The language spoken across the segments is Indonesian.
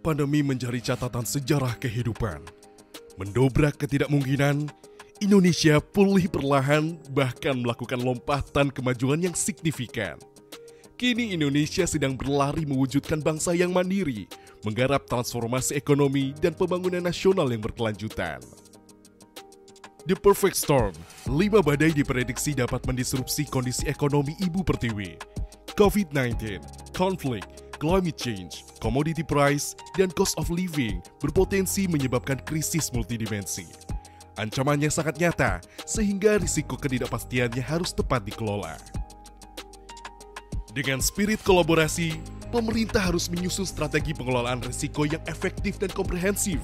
Pandemi menjadi catatan sejarah kehidupan. Mendobrak ketidakmungkinan, Indonesia pulih perlahan bahkan melakukan lompatan kemajuan yang signifikan. Kini Indonesia sedang berlari mewujudkan bangsa yang mandiri, menggarap transformasi ekonomi dan pembangunan nasional yang berkelanjutan. The Perfect Storm, 5 badai diprediksi dapat mendisrupsi kondisi ekonomi ibu pertiwi. COVID-19, konflik, climate change, commodity price, dan cost of living berpotensi menyebabkan krisis multidimensi. Ancamannya sangat nyata, sehingga risiko ketidakpastiannya harus tepat dikelola. Dengan spirit kolaborasi, pemerintah harus menyusun strategi pengelolaan risiko yang efektif dan komprehensif,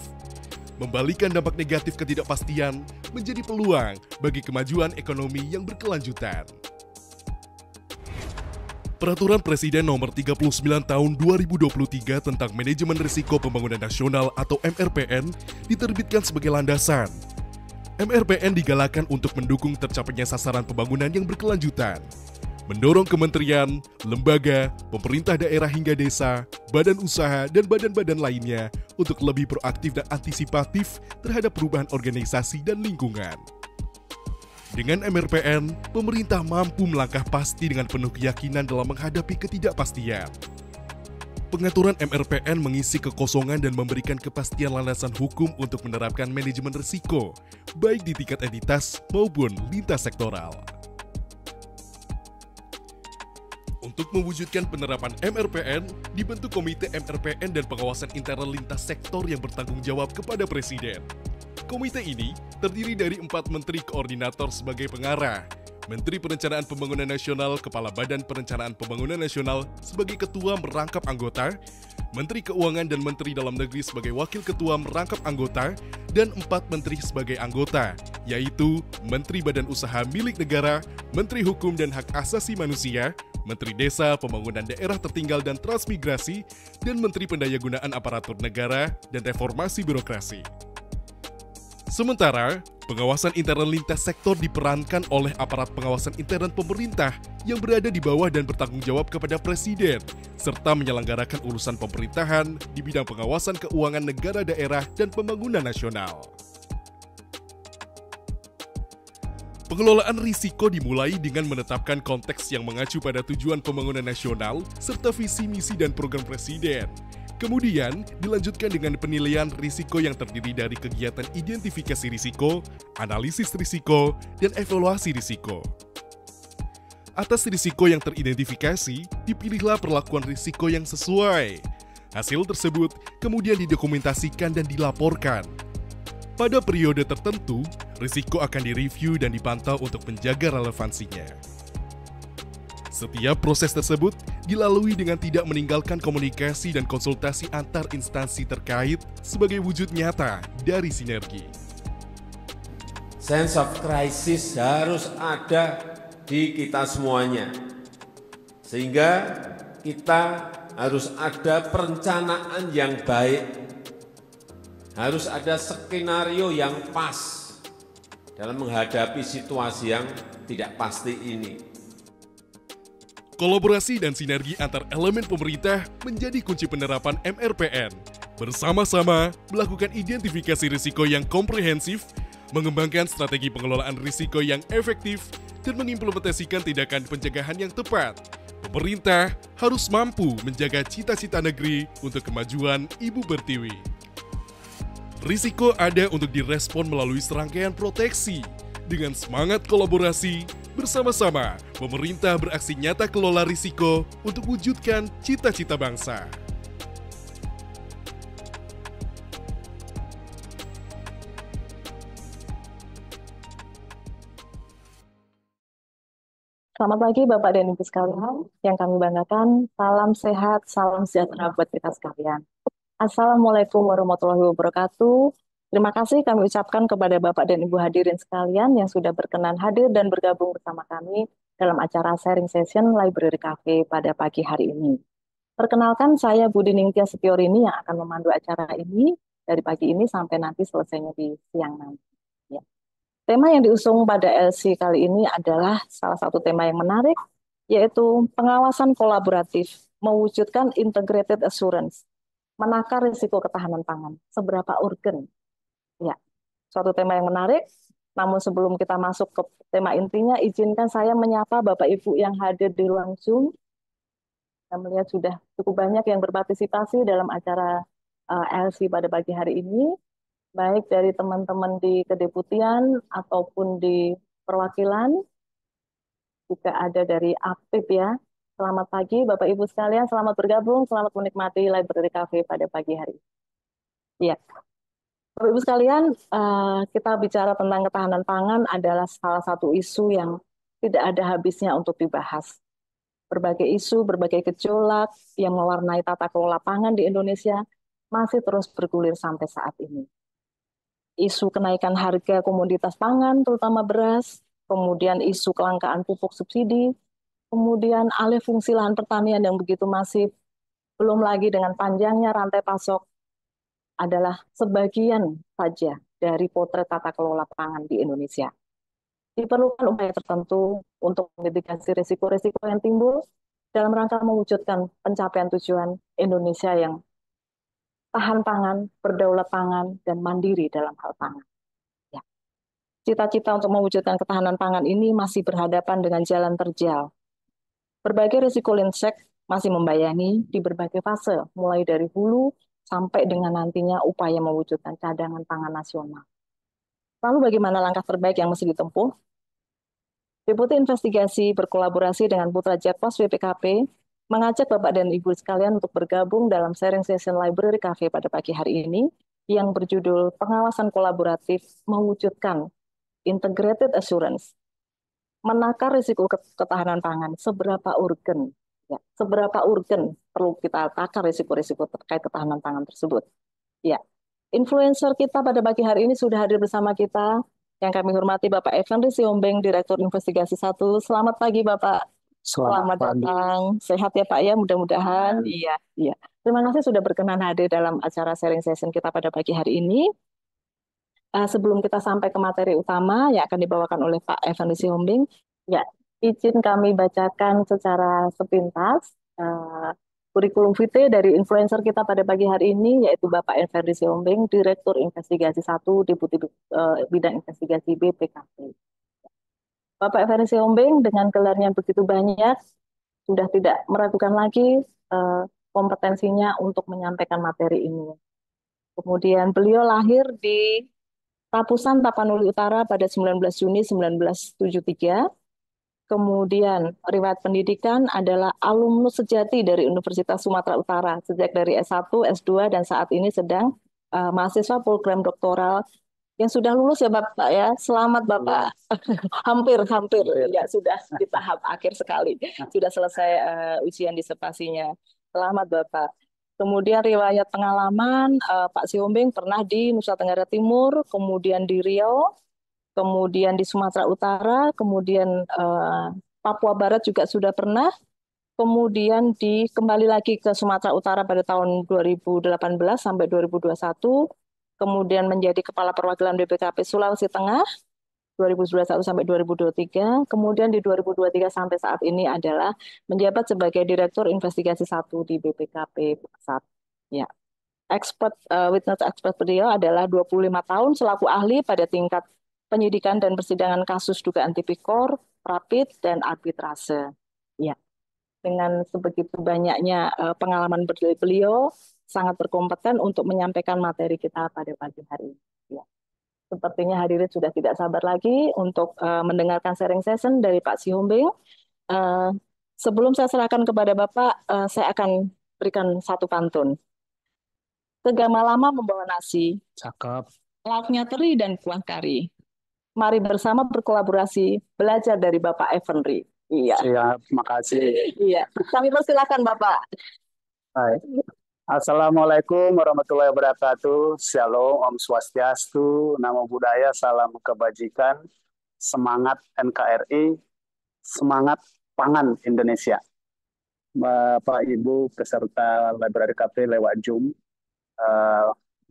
membalikan dampak negatif ketidakpastian menjadi peluang bagi kemajuan ekonomi yang berkelanjutan. Peraturan Presiden Nomor 39 Tahun 2023 tentang Manajemen Risiko Pembangunan Nasional atau MRPN diterbitkan sebagai landasan. MRPN digalakkan untuk mendukung tercapainya sasaran pembangunan yang berkelanjutan, mendorong kementerian, lembaga, pemerintah daerah hingga desa, badan usaha, dan badan-badan lainnya untuk lebih proaktif dan antisipatif terhadap perubahan organisasi dan lingkungan. Dengan MRPN, pemerintah mampu melangkah pasti dengan penuh keyakinan dalam menghadapi ketidakpastian. Pengaturan MRPN mengisi kekosongan dan memberikan kepastian landasan hukum untuk menerapkan manajemen risiko, baik di tingkat entitas maupun lintas sektoral. Untuk mewujudkan penerapan MRPN, dibentuk Komite MRPN dan Pengawasan Internal Lintas Sektor yang bertanggung jawab kepada Presiden. Komite ini terdiri dari 4 Menteri Koordinator sebagai pengarah, Menteri Perencanaan Pembangunan Nasional, Kepala Badan Perencanaan Pembangunan Nasional sebagai Ketua merangkap anggota, Menteri Keuangan dan Menteri Dalam Negeri sebagai Wakil Ketua merangkap anggota, dan 4 Menteri sebagai anggota, yaitu Menteri Badan Usaha Milik Negara, Menteri Hukum dan Hak Asasi Manusia, Menteri Desa, Pembangunan Daerah Tertinggal dan Transmigrasi, dan Menteri Pendayagunaan Aparatur Negara dan Reformasi Birokrasi. Sementara, pengawasan internal lintas sektor diperankan oleh aparat pengawasan intern pemerintah yang berada di bawah dan bertanggung jawab kepada Presiden, serta menyelenggarakan urusan pemerintahan di bidang pengawasan keuangan negara daerah dan pembangunan nasional. Pengelolaan risiko dimulai dengan menetapkan konteks yang mengacu pada tujuan pembangunan nasional serta visi misi dan program Presiden. Kemudian, dilanjutkan dengan penilaian risiko yang terdiri dari kegiatan identifikasi risiko, analisis risiko, dan evaluasi risiko. Atas risiko yang teridentifikasi, dipilihlah perlakuan risiko yang sesuai. Hasil tersebut kemudian didokumentasikan dan dilaporkan. Pada periode tertentu, risiko akan direview dan dipantau untuk menjaga relevansinya. Setiap proses tersebut dilalui dengan tidak meninggalkan komunikasi dan konsultasi antar instansi terkait sebagai wujud nyata dari sinergi. Sense of crisis harus ada di kita semuanya, sehingga kita harus ada perencanaan yang baik, harus ada skenario yang pas dalam menghadapi situasi yang tidak pasti ini. Kolaborasi dan sinergi antar elemen pemerintah menjadi kunci penerapan MRPN. Bersama-sama melakukan identifikasi risiko yang komprehensif, mengembangkan strategi pengelolaan risiko yang efektif, dan mengimplementasikan tindakan pencegahan yang tepat. Pemerintah harus mampu menjaga cita-cita negeri untuk kemajuan ibu pertiwi. Risiko ada untuk direspon melalui serangkaian proteksi. Dengan semangat kolaborasi, bersama-sama pemerintah beraksi nyata kelola risiko untuk wujudkan cita-cita bangsa. Selamat pagi Bapak dan Ibu sekalian, yang kami banggakan, salam sehat, salam sejahtera buat kita sekalian. Assalamualaikum warahmatullahi wabarakatuh. Terima kasih kami ucapkan kepada Bapak dan Ibu hadirin sekalian yang sudah berkenan hadir dan bergabung bersama kami dalam acara sharing session Library Cafe pada pagi hari ini. Perkenalkan, saya Budi Ningtya Setiorini yang akan memandu acara ini dari pagi ini sampai nanti selesainya di siang nanti. Ya. Tema yang diusung pada LC kali ini adalah salah satu tema yang menarik, yaitu pengawasan kolaboratif, mewujudkan integrated assurance. menakar risiko ketahanan pangan. Seberapa urgen? Ya, suatu tema yang menarik. Namun sebelum kita masuk ke tema intinya, izinkan saya menyapa Bapak Ibu yang hadir di ruang Zoom. Saya melihat sudah cukup banyak yang berpartisipasi dalam acara LC pada pagi hari ini, baik dari teman-teman di kedeputian ataupun di perwakilan, juga ada dari APIP ya. Selamat pagi Bapak Ibu sekalian, selamat bergabung, selamat menikmati Library Cafe pada pagi hari ini. Ya, Bapak Ibu sekalian, kita bicara tentang ketahanan pangan adalah salah satu isu yang tidak ada habisnya untuk dibahas. Berbagai isu, berbagai gejolak yang mewarnai tata kelola pangan di Indonesia masih terus bergulir sampai saat ini. Isu kenaikan harga komoditas pangan, terutama beras, kemudian isu kelangkaan pupuk subsidi, kemudian alih fungsi lahan pertanian yang begitu masif, belum lagi dengan panjangnya rantai pasok adalah sebagian saja dari potret tata kelola pangan di Indonesia. Diperlukan upaya tertentu untuk memitigasi risiko-risiko yang timbul dalam rangka mewujudkan pencapaian tujuan Indonesia yang tahan pangan, berdaulat pangan, dan mandiri dalam hal pangan. Ya. Cita-cita untuk mewujudkan ketahanan pangan ini masih berhadapan dengan jalan terjal. Berbagai risiko linsek masih membayangi di berbagai fase, mulai dari hulu sampai dengan nantinya upaya mewujudkan cadangan pangan nasional. Lalu bagaimana langkah terbaik yang mesti ditempuh? Deputi Investigasi berkolaborasi dengan Putra Jakpos BPKP mengajak Bapak dan Ibu sekalian untuk bergabung dalam sharing session Library Cafe pada pagi hari ini yang berjudul Pengawasan Kolaboratif Mewujudkan Integrated Assurance. Menakar risiko ketahanan pangan, seberapa urgen? Ya, seberapa urgen perlu kita takar risiko-risiko terkait ketahanan pangan tersebut? Ya, influencer kita pada pagi hari ini sudah hadir bersama kita. Yang kami hormati Bapak Effendi Siombing, Direktur Investigasi 1. Selamat pagi Bapak. Selamat datang. Sehat ya Pak ya, mudah-mudahan. Iya, iya. Terima kasih sudah berkenan hadir dalam acara sharing session kita pada pagi hari ini. Sebelum kita sampai ke materi utama yang akan dibawakan oleh Pak Effendi Siombing, ya, izin kami bacakan secara sepintas kurikulum vitae dari influencer kita pada pagi hari ini, yaitu Bapak Effendi Siombing, Direktur Investigasi 1, Deputi Bidang Investigasi BPKP. Bapak Effendi Siombing dengan gelarnya begitu banyak, sudah tidak meragukan lagi kompetensinya untuk menyampaikan materi ini. Kemudian beliau lahir di Rapusan Tapanuli Utara pada 19 Juni 1973. Kemudian riwayat pendidikan adalah alumnus sejati dari Universitas Sumatera Utara sejak dari S1, S2 dan saat ini sedang mahasiswa program doktoral yang sudah lulus ya Bapak ya. Selamat Bapak. Hampir ya sudah di tahap akhir sekali. Sudah selesai ujian disertasinya. Selamat Bapak. Kemudian riwayat pengalaman Pak Siombing pernah di Nusa Tenggara Timur, kemudian di Riau, kemudian di Sumatera Utara, kemudian Papua Barat juga sudah pernah, kemudian kembali lagi ke Sumatera Utara pada tahun 2018 sampai 2021, kemudian menjadi Kepala Perwakilan BPKP Sulawesi Tengah 2021 sampai 2023, kemudian di 2023 sampai saat ini adalah menjabat sebagai Direktur Investigasi 1 di BPKP Pusat. Ya. Witness expert beliau adalah 25 tahun selaku ahli pada tingkat penyidikan dan persidangan kasus dugaan tipikor, rapid, dan arbitrase. Ya, dengan sebegitu banyaknya pengalaman beliau, sangat berkompeten untuk menyampaikan materi kita pada pagi hari ini. Ya. Sepertinya hadirin sudah tidak sabar lagi untuk mendengarkan sharing session dari Pak Siombing. Sebelum saya serahkan kepada Bapak, saya akan berikan satu pantun. Tegama lama membawa nasi. Cakep. Lauknya teri dan kuah kari. Mari bersama berkolaborasi, belajar dari Bapak Effendi. Iya. Siap, makasih. Iya. Kami persilakan Bapak. Baik. Assalamualaikum warahmatullahi wabarakatuh. Shalom, Om Swastiastu, Namo Buddhaya, salam kebajikan, semangat NKRI, semangat pangan Indonesia. Bapak Ibu peserta Library Cafe lewat Zoom,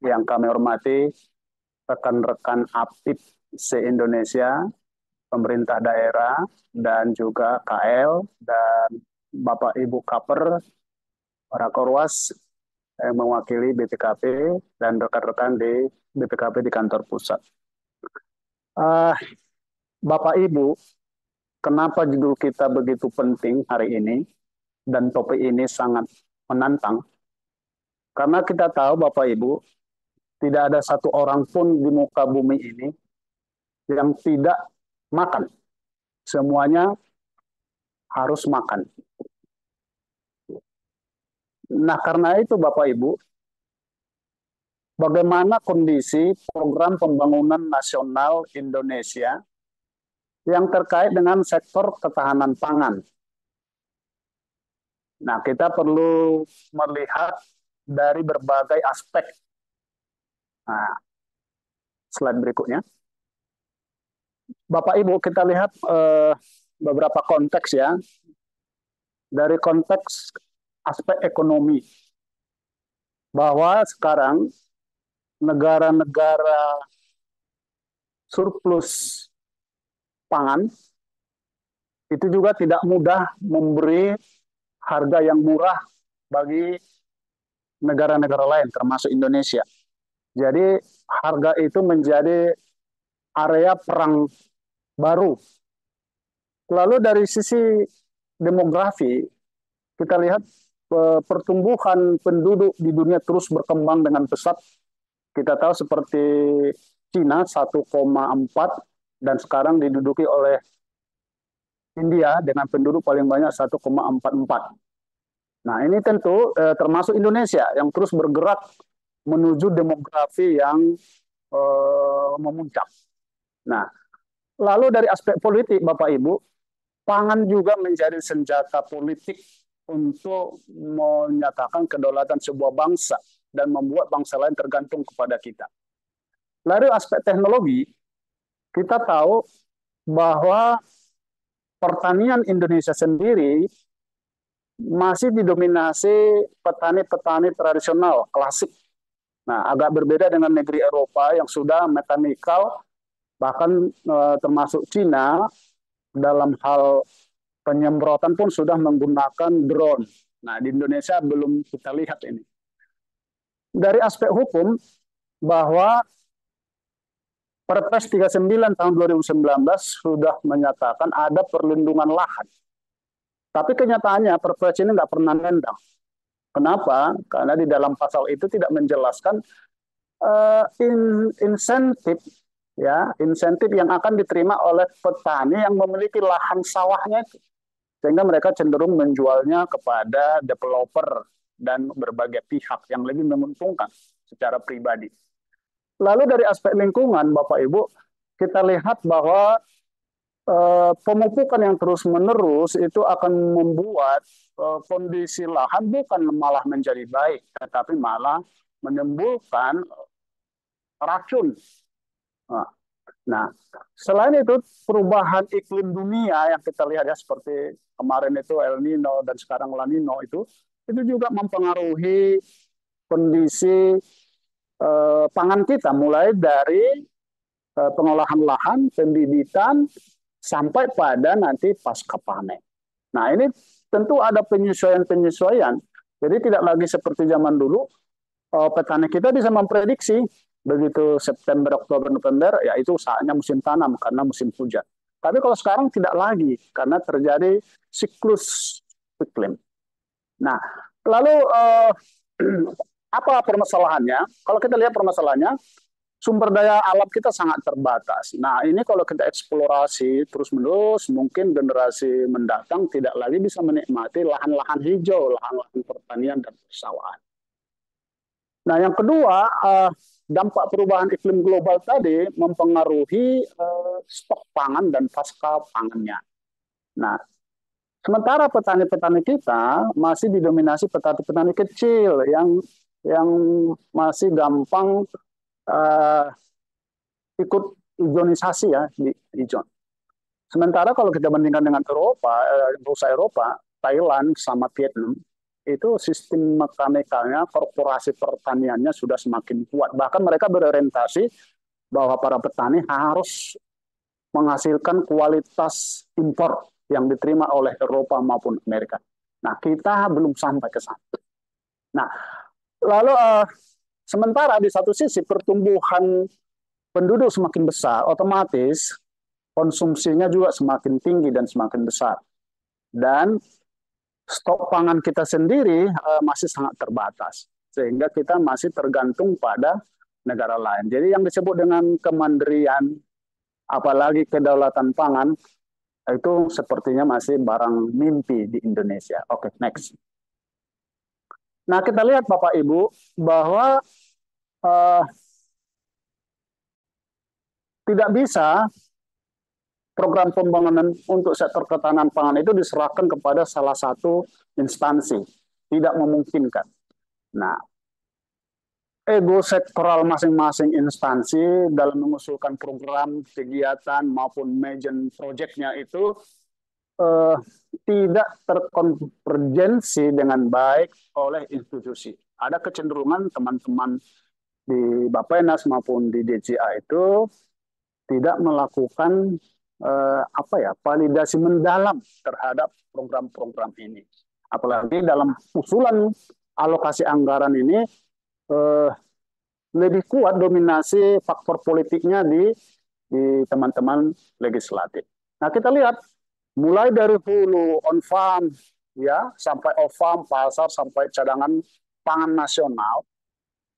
yang kami hormati, rekan-rekan APIP se-Indonesia, pemerintah daerah, dan juga KL, dan Bapak Ibu Kaper, para Korwas, yang mewakili BPKP dan rekan-rekan di BPKP di kantor pusat. Bapak Ibu, kenapa judul kita begitu penting hari ini dan topik ini sangat menantang? Karena kita tahu Bapak Ibu, tidak ada satu orang pun di muka bumi ini yang tidak makan. Semuanya harus makan. Nah, karena itu Bapak Ibu, bagaimana kondisi program pembangunan nasional Indonesia yang terkait dengan sektor ketahanan pangan. Nah, kita perlu melihat dari berbagai aspek. Nah, slide berikutnya. Bapak Ibu, kita lihat beberapa konteks ya. Dari konteks aspek ekonomi. Bahwa sekarang negara-negara surplus pangan itu juga tidak mudah memberi harga yang murah bagi negara-negara lain, termasuk Indonesia. Jadi harga itu menjadi area perang baru. Lalu dari sisi demografi, kita lihat pertumbuhan penduduk di dunia terus berkembang dengan pesat. Kita tahu seperti Cina 1,4 dan sekarang diduduki oleh India dengan penduduk paling banyak 1,44. Nah, ini tentu termasuk Indonesia yang terus bergerak menuju demografi yang memuncak. Nah, lalu dari aspek politik, Bapak Ibu, pangan juga menjadi senjata politik untuk menyatakan kedaulatan sebuah bangsa dan membuat bangsa lain tergantung kepada kita. Lalu aspek teknologi, kita tahu bahwa pertanian Indonesia sendiri masih didominasi petani-petani tradisional, klasik. Nah, agak berbeda dengan negeri Eropa yang sudah mekanikal, bahkan termasuk Cina, dalam hal penyemprotan pun sudah menggunakan drone. Nah, di Indonesia belum kita lihat ini. Dari aspek hukum, bahwa Perpres 39 tahun 2019 sudah menyatakan ada perlindungan lahan. Tapi kenyataannya Perpres ini nggak pernah nendang. Kenapa? Karena di dalam pasal itu tidak menjelaskan insentif, ya, insentif yang akan diterima oleh petani yang memiliki lahan sawahnya itu. Sehingga mereka cenderung menjualnya kepada developer dan berbagai pihak yang lebih menguntungkan secara pribadi. Lalu dari aspek lingkungan, Bapak Ibu, kita lihat bahwa pemupukan yang terus-menerus itu akan membuat kondisi lahan bukan malah menjadi baik, tetapi malah menimbulkan racun. Nah, selain itu perubahan iklim dunia yang kita lihat ya seperti kemarin itu El Nino dan sekarang La Nino itu juga mempengaruhi kondisi pangan kita mulai dari pengolahan lahan, pembibitan, sampai pada nanti pasca panen. Nah, ini tentu ada penyesuaian-penyesuaian. Jadi tidak lagi seperti zaman dulu, petani kita bisa memprediksi begitu September, Oktober, November, ya itu saatnya musim tanam karena musim hujan. Tapi kalau sekarang tidak lagi karena terjadi siklus iklim. Nah, lalu apa permasalahannya? Kalau kita lihat permasalahannya, sumber daya alam kita sangat terbatas. Nah, ini kalau kita eksplorasi terus-menerus, mungkin generasi mendatang tidak lagi bisa menikmati lahan-lahan hijau, lahan-lahan pertanian dan persawahan. Nah, yang kedua, dampak perubahan iklim global tadi mempengaruhi stok pangan dan pasca pangannya. Nah, sementara petani-petani kita masih didominasi petani-petani kecil yang masih gampang ikut izonisasi ya di ijon. Sementara kalau kita bandingkan dengan Eropa, bursa Eropa, Thailand sama Vietnam, itu sistem mekanikalnya, korporasi pertaniannya sudah semakin kuat. Bahkan mereka berorientasi bahwa para petani harus menghasilkan kualitas impor yang diterima oleh Eropa maupun Amerika. Nah, kita belum sampai ke sana. Nah, Lalu sementara di satu sisi pertumbuhan penduduk semakin besar, otomatis konsumsinya juga semakin tinggi dan semakin besar. Dan stok pangan kita sendiri masih sangat terbatas, sehingga kita masih tergantung pada negara lain. Jadi yang disebut dengan kemandirian, apalagi kedaulatan pangan, itu sepertinya masih barang mimpi di Indonesia. Oke, next. Nah, kita lihat Bapak Ibu bahwa tidak bisa program pembangunan untuk sektor ketahanan pangan itu diserahkan kepada salah satu instansi. Tidak memungkinkan. Nah, ego sektoral masing-masing instansi dalam mengusulkan program, kegiatan, maupun management project-nya itu tidak terkonvergensi dengan baik oleh institusi. Ada kecenderungan teman-teman di Bappenas maupun di DJA itu tidak melakukan validasi mendalam terhadap program-program ini. Apalagi dalam usulan alokasi anggaran ini lebih kuat dominasi faktor politiknya di teman-teman legislatif. Nah, kita lihat mulai dari hulu on farm ya sampai off farm, pasar sampai cadangan pangan nasional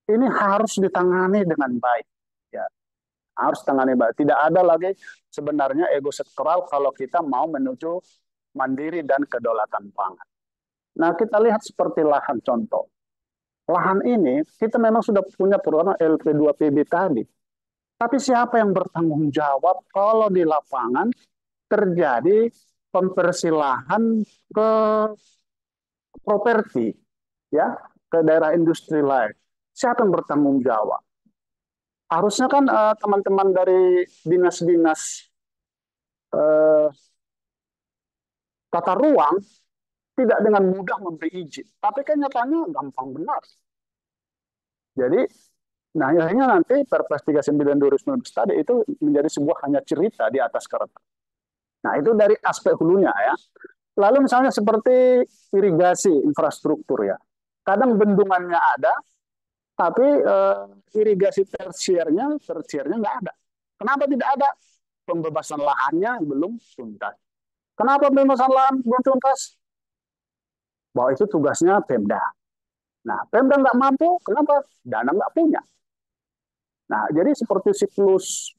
ini harus ditangani dengan baik ya. Harus tangani baik. Tidak ada lagi sebenarnya ego sektoral kalau kita mau menuju mandiri dan kedaulatan pangan. Nah, kita lihat seperti lahan contoh. Lahan ini kita memang sudah punya program LP2PB tadi. Tapi siapa yang bertanggung jawab kalau di lapangan terjadi konversi lahan ke properti ya, ke daerah industri lain? Siapa yang bertanggung jawab? Harusnya kan teman-teman dari dinas-dinas tata ruang tidak dengan mudah memberi izin. Tapi kan nyatanya gampang benar. Jadi, nah akhirnya nanti Perpres 39 2019 tadi itu menjadi sebuah hanya cerita di atas kertas. Nah, itu dari aspek hulunya ya. Lalu misalnya seperti irigasi infrastruktur ya. Kadang bendungannya ada, tapi irigasi tersiernya nggak ada. Kenapa tidak ada? Pembebasan lahannya belum tuntas. Kenapa pembebasan lahan belum tuntas? Bahwa itu tugasnya Pemda. Nah, Pemda nggak mampu, kenapa? Dana nggak punya. Nah, jadi seperti siklus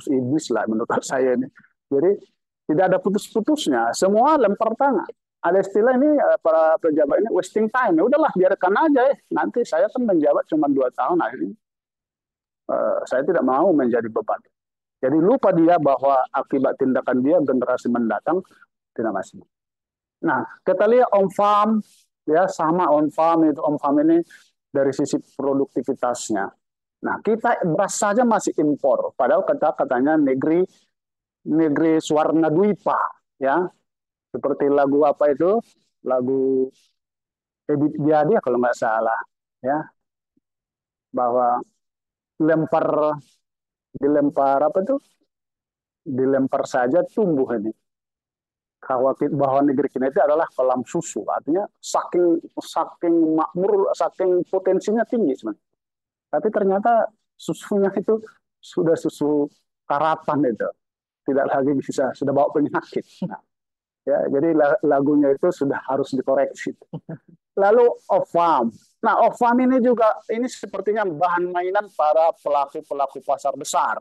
iblis lah menurut saya ini. Jadi tidak ada putus-putusnya, semua lempar tangan. Ada istilah ini para pejabat ini wasting time. Ya udahlah, biarkan aja ya. Nanti saya kan menjabat cuma 2 tahun akhirnya. Saya tidak mau menjadi beban. Jadi lupa dia bahwa akibat tindakan dia generasi mendatang tidak masih. Nah, kita lihat on farm ya, sama on farm ini dari sisi produktivitasnya. Nah, kita beras saja masih impor, padahal katanya negeri Swarna Dwipa ya. Seperti lagu apa itu? Lagu Ebit Gyadi kalau nggak salah ya. Bahwa dilempar apa tuh? Dilempar saja tumbuh ini. Khawatir bahwa negeri kita itu adalah kolam susu, artinya saking makmur, saking potensinya tinggi sebenarnya. Tapi ternyata susunya itu sudah susu karapan itu, tidak lagi bisa, sudah bawa penyakit. Nah, ya, jadi lagunya itu sudah harus dikoreksi. Lalu off farm. Nah, off farm ini juga ini sepertinya bahan mainan para pelaku pasar besar.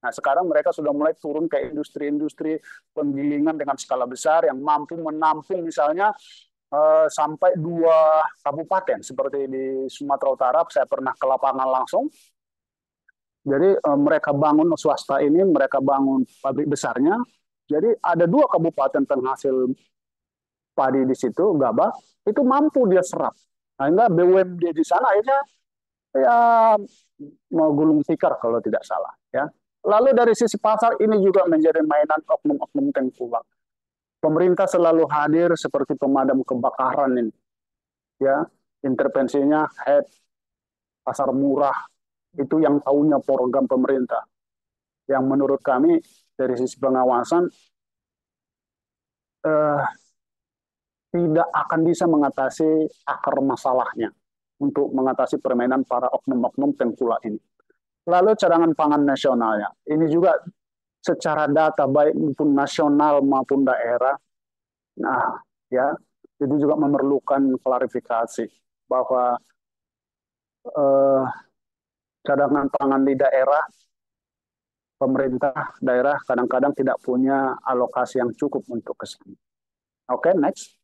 Nah, sekarang mereka sudah mulai turun ke industri-industri penggilingan dengan skala besar yang mampu menampung misalnya sampai 2 kabupaten. Seperti di Sumatera Utara, saya pernah ke lapangan langsung. Jadi mereka bangun swasta ini, mereka bangun pabrik besarnya. Jadi ada 2 kabupaten penghasil padi di situ, gabah, itu mampu dia serap. Nah, hingga BUMD di sana akhirnya ya mau gulung tikar kalau tidak salah ya. Lalu dari sisi pasar ini juga menjadi mainan oknum-oknum tengkulak. Pemerintah selalu hadir seperti pemadam kebakaran ini. Ya, intervensinya pasar murah itu yang tahunya program pemerintah. Yang menurut kami dari sisi pengawasan tidak akan bisa mengatasi akar masalahnya untuk mengatasi permainan para oknum-oknum tengkulak ini. Lalu cadangan pangan nasionalnya, ini juga secara data baik maupun nasional maupun daerah, nah ya itu juga memerlukan klarifikasi bahwa eh, cadangan pangan di daerah, pemerintah daerah kadang-kadang tidak punya alokasi yang cukup untuk ke sana. Oke, next.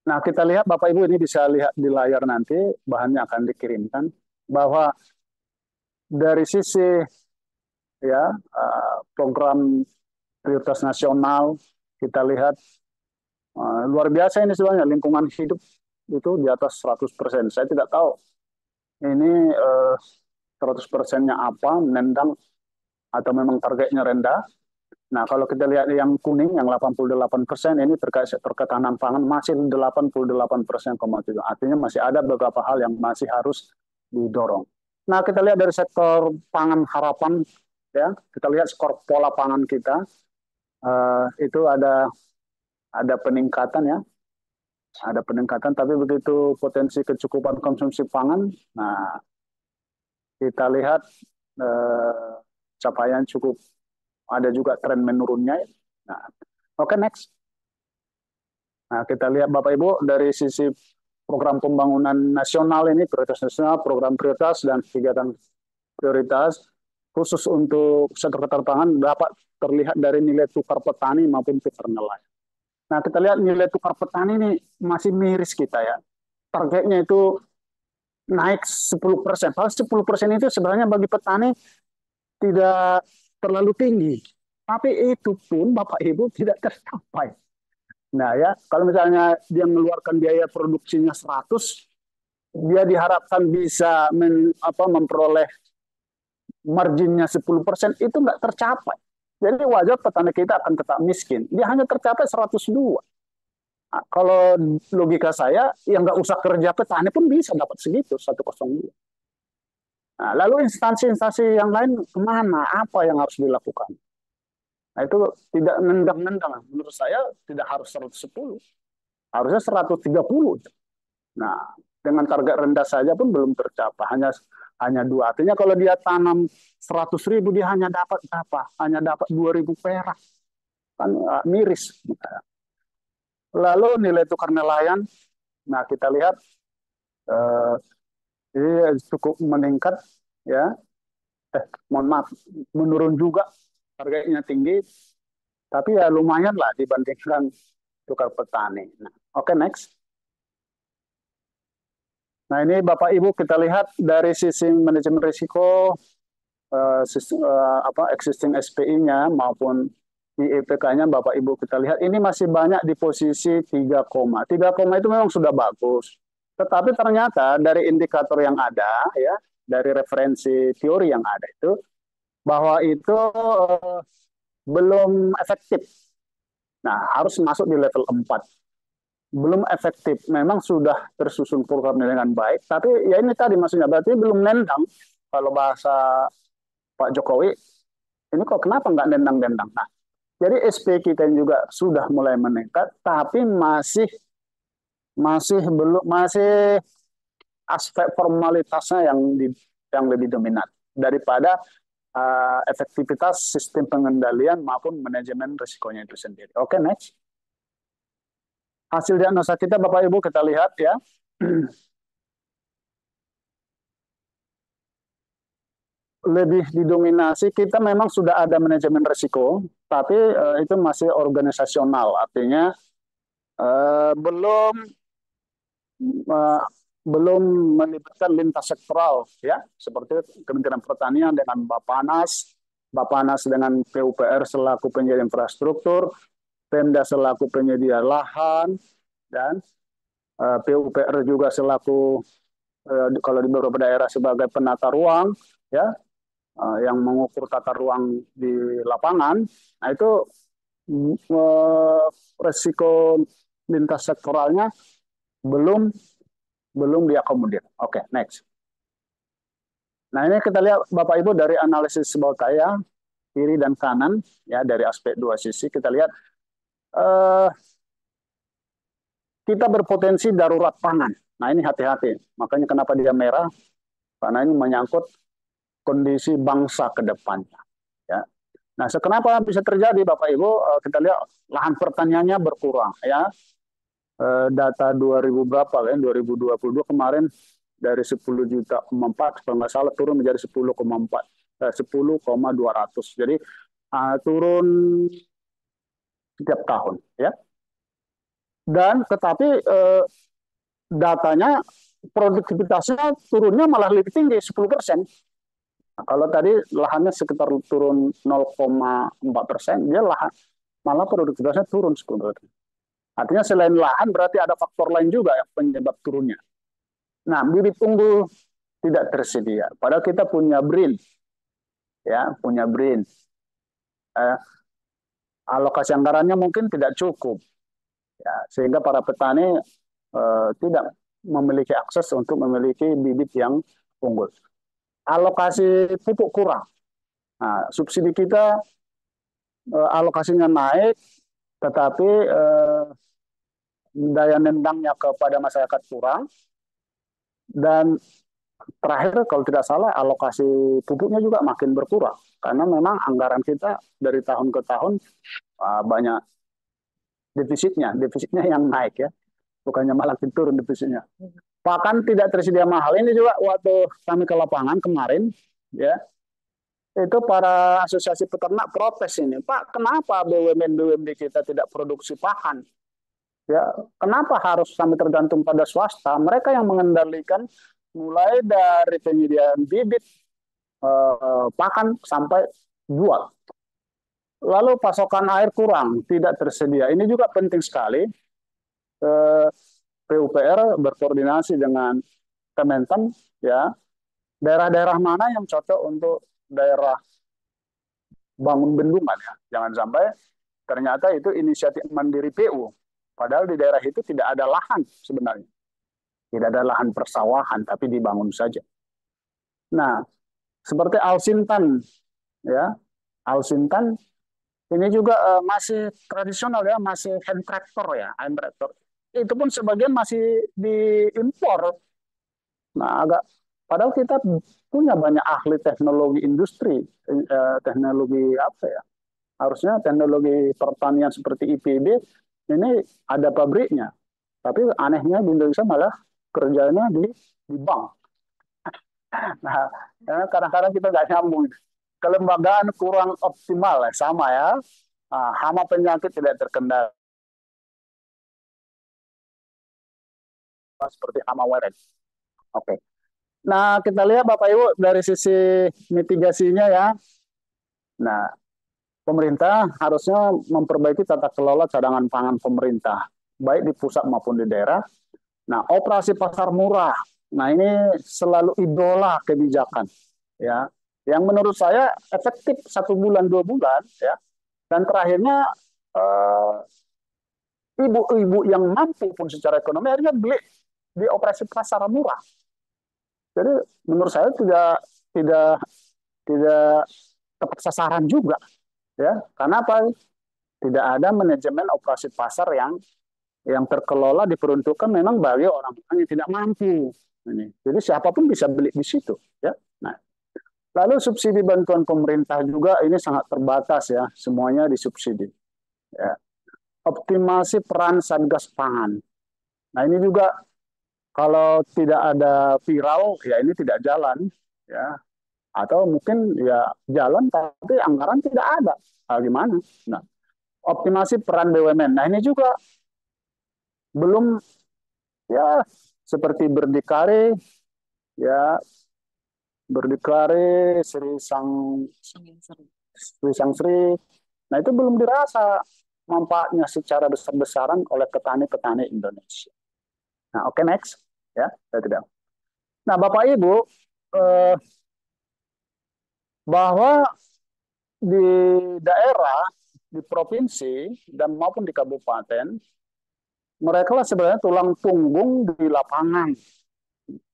Nah, kita lihat Bapak Ibu ini bisa lihat di layar nanti, bahannya akan dikirimkan, bahwa dari sisi ya program prioritas nasional, kita lihat luar biasa ini sebenarnya lingkungan hidup itu di atas 100%. Saya tidak tahu ini 100%-nya apa, menendang atau memang targetnya rendah. Nah, kalau kita lihat yang kuning, yang 88%, ini terkait ketahanan pangan masih 88,7%. Artinya masih ada beberapa hal yang masih harus didorong. Nah, kita lihat dari sektor pangan harapan, ya, kita lihat skor pola pangan kita, itu ada peningkatan ya, ada peningkatan, tapi begitu potensi kecukupan konsumsi pangan, nah kita lihat capaian cukup, ada juga tren menurunnya. Nah, oke, next. Nah, kita lihat Bapak Ibu dari sisi program pembangunan nasional ini, prioritas nasional, program prioritas dan kegiatan prioritas khusus untuk sektor keterpangan dapat terlihat dari nilai tukar petani maupun tukar nelayan. Nah, kita lihat nilai tukar petani ini masih miris kita ya. Targetnya itu naik 10%. Padahal 10% itu sebenarnya bagi petani tidak terlalu tinggi. Tapi itu pun Bapak Ibu tidak tercapai. Nah ya, kalau misalnya dia mengeluarkan biaya produksinya 100, dia diharapkan bisa memperoleh marginnya 10%, itu nggak tercapai. Jadi wajar petani kita akan tetap miskin. Dia hanya tercapai 102. Nah, kalau logika saya, yang nggak usah kerja petani pun bisa dapat segitu, 102. Nah, lalu instansi-instansi yang lain kemana? Apa yang harus dilakukan? Nah, itu tidak nendang-nendang. Menurut saya tidak harus 110. Harusnya 130. Nah, dengan target rendah saja pun belum tercapai. Hanya 2. Artinya kalau dia tanam 100.000, dia hanya dapat apa? Hanya dapat 2.000 perak. Kan miris. Lalu nilai tukar nelayan. Nah, kita lihat ini cukup meningkat. Ya, mohon maaf, menurun juga. Harganya tinggi, tapi ya lumayan lah dibandingkan tukar petani. Nah, oke, next. Nah, ini Bapak Ibu kita lihat dari sisi manajemen risiko, existing SPI-nya maupun IEPK-nya Bapak Ibu kita lihat ini masih banyak di posisi 3, 3 itu memang sudah bagus. Tetapi ternyata dari indikator yang ada ya, dari referensi teori yang ada itu bahwa itu belum efektif. Nah, harus masuk di level 4. Belum efektif. Memang sudah tersusun programnya dengan baik, tapi ya ini tadi maksudnya berarti belum nendang. Kalau bahasa Pak Jokowi, ini kok kenapa nggak nendang-nendang? Nah, jadi SP kita juga sudah mulai meningkat, tapi masih aspek formalitasnya yang lebih dominan daripada efektivitas sistem pengendalian maupun manajemen risikonya itu sendiri. Oke, next. Hasil diagnosa kita Bapak Ibu kita lihat ya. Lebih didominasi, kita memang sudah ada manajemen risiko, tapi itu masih organisasional, artinya belum belum melibatkan lintas sektoral ya, seperti Kementerian Pertanian dengan Bappenas dengan PUPR selaku penyedia infrastruktur, Pemda selaku penyedia lahan, dan PUPR juga selaku kalau di beberapa daerah sebagai penata ruang ya, yang mengukur tata ruang di lapangan. Nah, itu resiko lintas sektoralnya belum diakomodir. Oke, next. Nah, ini kita lihat Bapak Ibu dari analisis bawah saya, kiri dan kanan ya, dari aspek dua sisi kita lihat kita berpotensi darurat pangan. Nah ini hati-hati. Makanya kenapa dia merah? Karena ini menyangkut kondisi bangsa ke depannya. Ya. Nah, kenapa bisa terjadi, Bapak Ibu? Kita lihat lahan pertaniannya berkurang. Ya, data 2000 berapa? Kan? 2022 kemarin dari 10,4 juta kalau nggak salah turun menjadi 10,200. Jadi turun setiap tahun. Ya. Dan tetapi datanya produktivitasnya turunnya malah lebih tinggi 10%. Nah, kalau tadi lahannya sekitar turun 0,4%, dia malah produktivitasnya turun 10%. Artinya selain lahan berarti ada faktor lain juga yang penyebab turunnya. Nah, bibit unggul tidak tersedia. Padahal kita punya BRIN, ya, punya BRIN. Alokasi anggarannya mungkin tidak cukup, ya, sehingga para petani tidak memiliki akses untuk memiliki bibit yang unggul. Alokasi pupuk kurang. Nah, subsidi kita alokasinya naik, tetapi daya nendangnya kepada masyarakat kurang. Dan terakhir kalau tidak salah alokasi pupuknya juga makin berkurang. Karena memang anggaran kita dari tahun ke tahun banyak defisitnya yang naik ya. Bukannya malah turun defisitnya. Bahkan tidak tersedia mahal. Ini juga waktu kami ke lapangan kemarin, ya, itu para asosiasi peternak protes ini, Pak, kenapa BUMN kita tidak produksi pakan? Ya, kenapa harus kami tergantung pada swasta? Mereka yang mengendalikan mulai dari penyediaan bibit, pakan sampai jual. Lalu pasokan air kurang, tidak tersedia. Ini juga penting sekali. PUPR berkoordinasi dengan Kementan, ya, daerah-daerah mana yang cocok untuk daerah bangun bendungan ya. Jangan sampai ternyata itu inisiatif mandiri PU. Padahal di daerah itu tidak ada lahan sebenarnya. Tidak ada lahan persawahan, tapi dibangun saja. Nah, seperti Alsintan, ya, Alsintan ini juga masih tradisional ya, masih hand tractor ya, hand tractor. Itu pun sebagian masih diimpor. Nah, padahal kita punya banyak ahli teknologi industri, teknologi apa ya? Harusnya teknologi pertanian seperti IPB ini ada pabriknya. Tapi anehnya di Indonesia malah kerjanya di bank. Nah, kadang-kadang kita nggak nyambung. Kelembagaan kurang optimal ya, sama ya. Nah, hama penyakit tidak terkendali seperti hama weret. Oke. Nah, kita lihat Bapak Ibu dari sisi mitigasinya ya. Nah, pemerintah harusnya memperbaiki tata kelola cadangan pangan pemerintah, baik di pusat maupun di daerah. Nah, operasi pasar murah. Nah, ini selalu idola kebijakan, ya. Yang menurut saya efektif 1 bulan 2 bulan, ya. Dan terakhirnya ibu-ibu yang mampu pun secara ekonomi akhirnya beli di operasi pasar murah. Jadi menurut saya tidak tepat sasaran juga, ya. Karena apa? Tidak ada manajemen operasi pasar yang terkelola diperuntukkan memang bagi orang-orang yang tidak mampu. Ini. Jadi siapapun bisa beli di situ, ya. Nah, lalu subsidi bantuan pemerintah juga ini sangat terbatas ya, semuanya disubsidi. Ya. Optimasi peran Satgas Pangan. Nah, ini juga kalau tidak ada viral ya ini tidak jalan, ya. Atau mungkin ya jalan tapi anggaran tidak ada. Nah, gimana? Nah, optimasi peran BUMN. Nah, ini juga belum ya seperti berdikari ya Sri Sang Sri. Nah, itu belum dirasa manfaatnya secara besar-besaran oleh petani-petani Indonesia. Nah, oke, next ya, saya tidak. Nah, Bapak Ibu, bahwa di daerah, di provinsi dan maupun di kabupaten, mereka lah sebenarnya tulang punggung di lapangan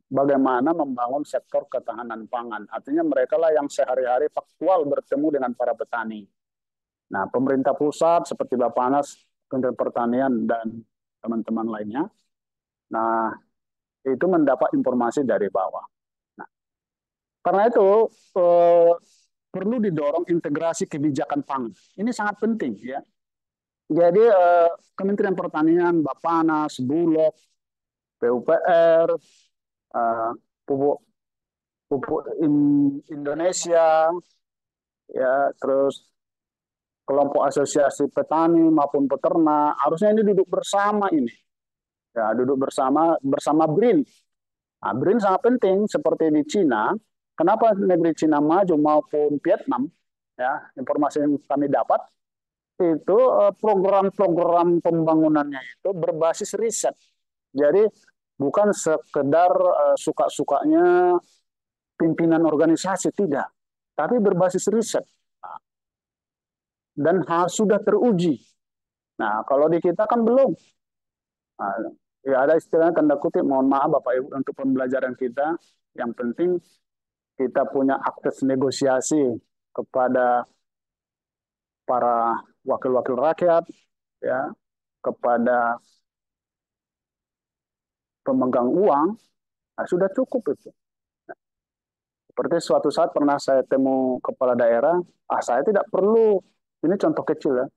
bagaimana membangun sektor ketahanan pangan. Artinya mereka lah yang sehari-hari faktual bertemu dengan para petani. Nah, pemerintah pusat seperti Bappenas, Kementerian Pertanian dan teman-teman lainnya. Nah, itu mendapat informasi dari bawah. Nah, karena itu perlu didorong integrasi kebijakan pangan. Ini sangat penting ya. Jadi Kementerian Pertanian, Bappenas, Bulog, PUPR, pupuk pupuk Indonesia, ya, terus kelompok asosiasi petani maupun peternak, harusnya ini duduk bersama ini, ya, duduk bersama BRIN. Nah, BRIN sangat penting seperti di Cina. Kenapa negeri Cina maju maupun Vietnam? Ya, informasi yang kami dapat itu program-program pembangunannya itu berbasis riset. Jadi bukan sekedar suka-sukanya pimpinan organisasi, tidak, tapi berbasis riset dan sudah teruji. Nah, kalau di kita kan belum. Nah, ya ada istilahnya tanda kutip, mohon maaf Bapak Ibu untuk pembelajaran kita. Yang penting kita punya akses negosiasi kepada para wakil-wakil rakyat, ya, kepada pemegang uang, nah, sudah cukup itu. Seperti suatu saat pernah saya temu kepala daerah, saya tidak perlu, ini contoh kecil ya,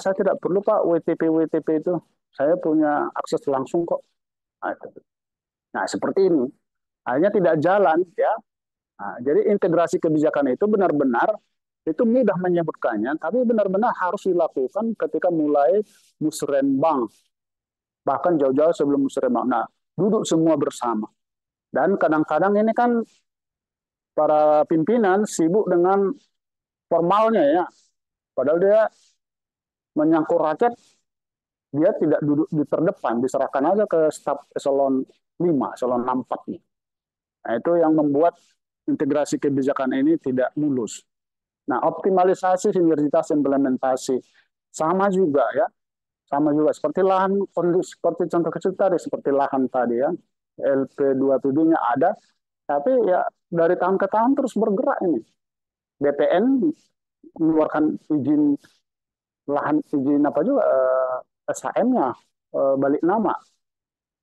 saya tidak perlu Pak WTP itu, saya punya akses langsung kok. Nah, seperti ini, hanya tidak jalan ya. Nah, jadi integrasi kebijakan itu benar-benar itu mudah menyebutkannya, tapi benar-benar harus dilakukan ketika mulai musrenbang, bahkan jauh-jauh sebelum musrenbang. Nah, duduk semua bersama. Dan kadang-kadang ini kan para pimpinan sibuk dengan formalnya ya, padahal dia menyangkut rakyat, dia tidak duduk di terdepan, diserahkan aja ke staf eselon 5, eselon 4 nih. Nah, itu yang membuat integrasi kebijakan ini tidak mulus. Nah, optimalisasi sinergitas implementasi sama juga ya, sama juga seperti lahan, seperti contoh kecil tadi, seperti lahan tadi ya, LP2PB-nya ada, tapi ya dari tahun ke tahun terus bergerak ini. BPN mengeluarkan izin lahan, izin apa juga, SHM-nya balik nama,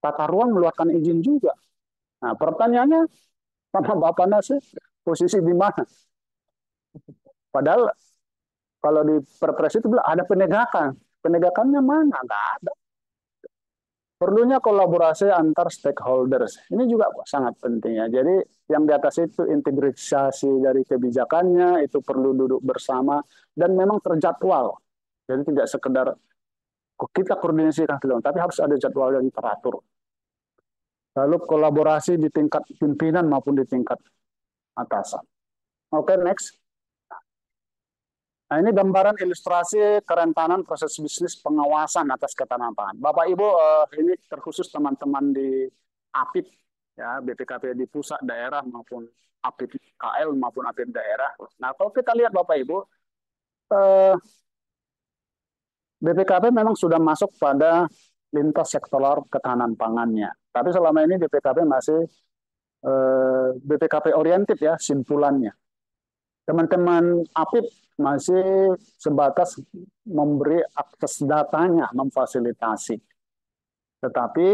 tata ruang mengeluarkan izin juga. Nah, pertanyaannya sama Bappenas posisi di mana? Padahal kalau di Perpres itu bilang ada penegakan. Penegakannya mana? Nggak ada. Perlunya kolaborasi antar stakeholders. Ini juga sangat penting ya. Jadi yang di atas itu integrasi dari kebijakannya, itu perlu duduk bersama dan memang terjadwal. Jadi tidak sekedar kita koordinasikan, tapi harus ada jadwal yang teratur. Lalu kolaborasi di tingkat pimpinan maupun di tingkat atasan. Oke, next. Nah, ini gambaran ilustrasi kerentanan proses bisnis pengawasan atas ketahanan pangan. Bapak Ibu, ini terkhusus teman-teman di APIP, ya, BPKP di pusat daerah maupun APIP KL maupun APIP daerah. Nah, kalau kita lihat Bapak Ibu, BPKP memang sudah masuk pada lintas sektoral ketahanan pangannya. Tapi selama ini BPKP masih BPKP oriented ya, simpulannya. Teman-teman APIP masih sebatas memberi akses datanya, memfasilitasi. Tetapi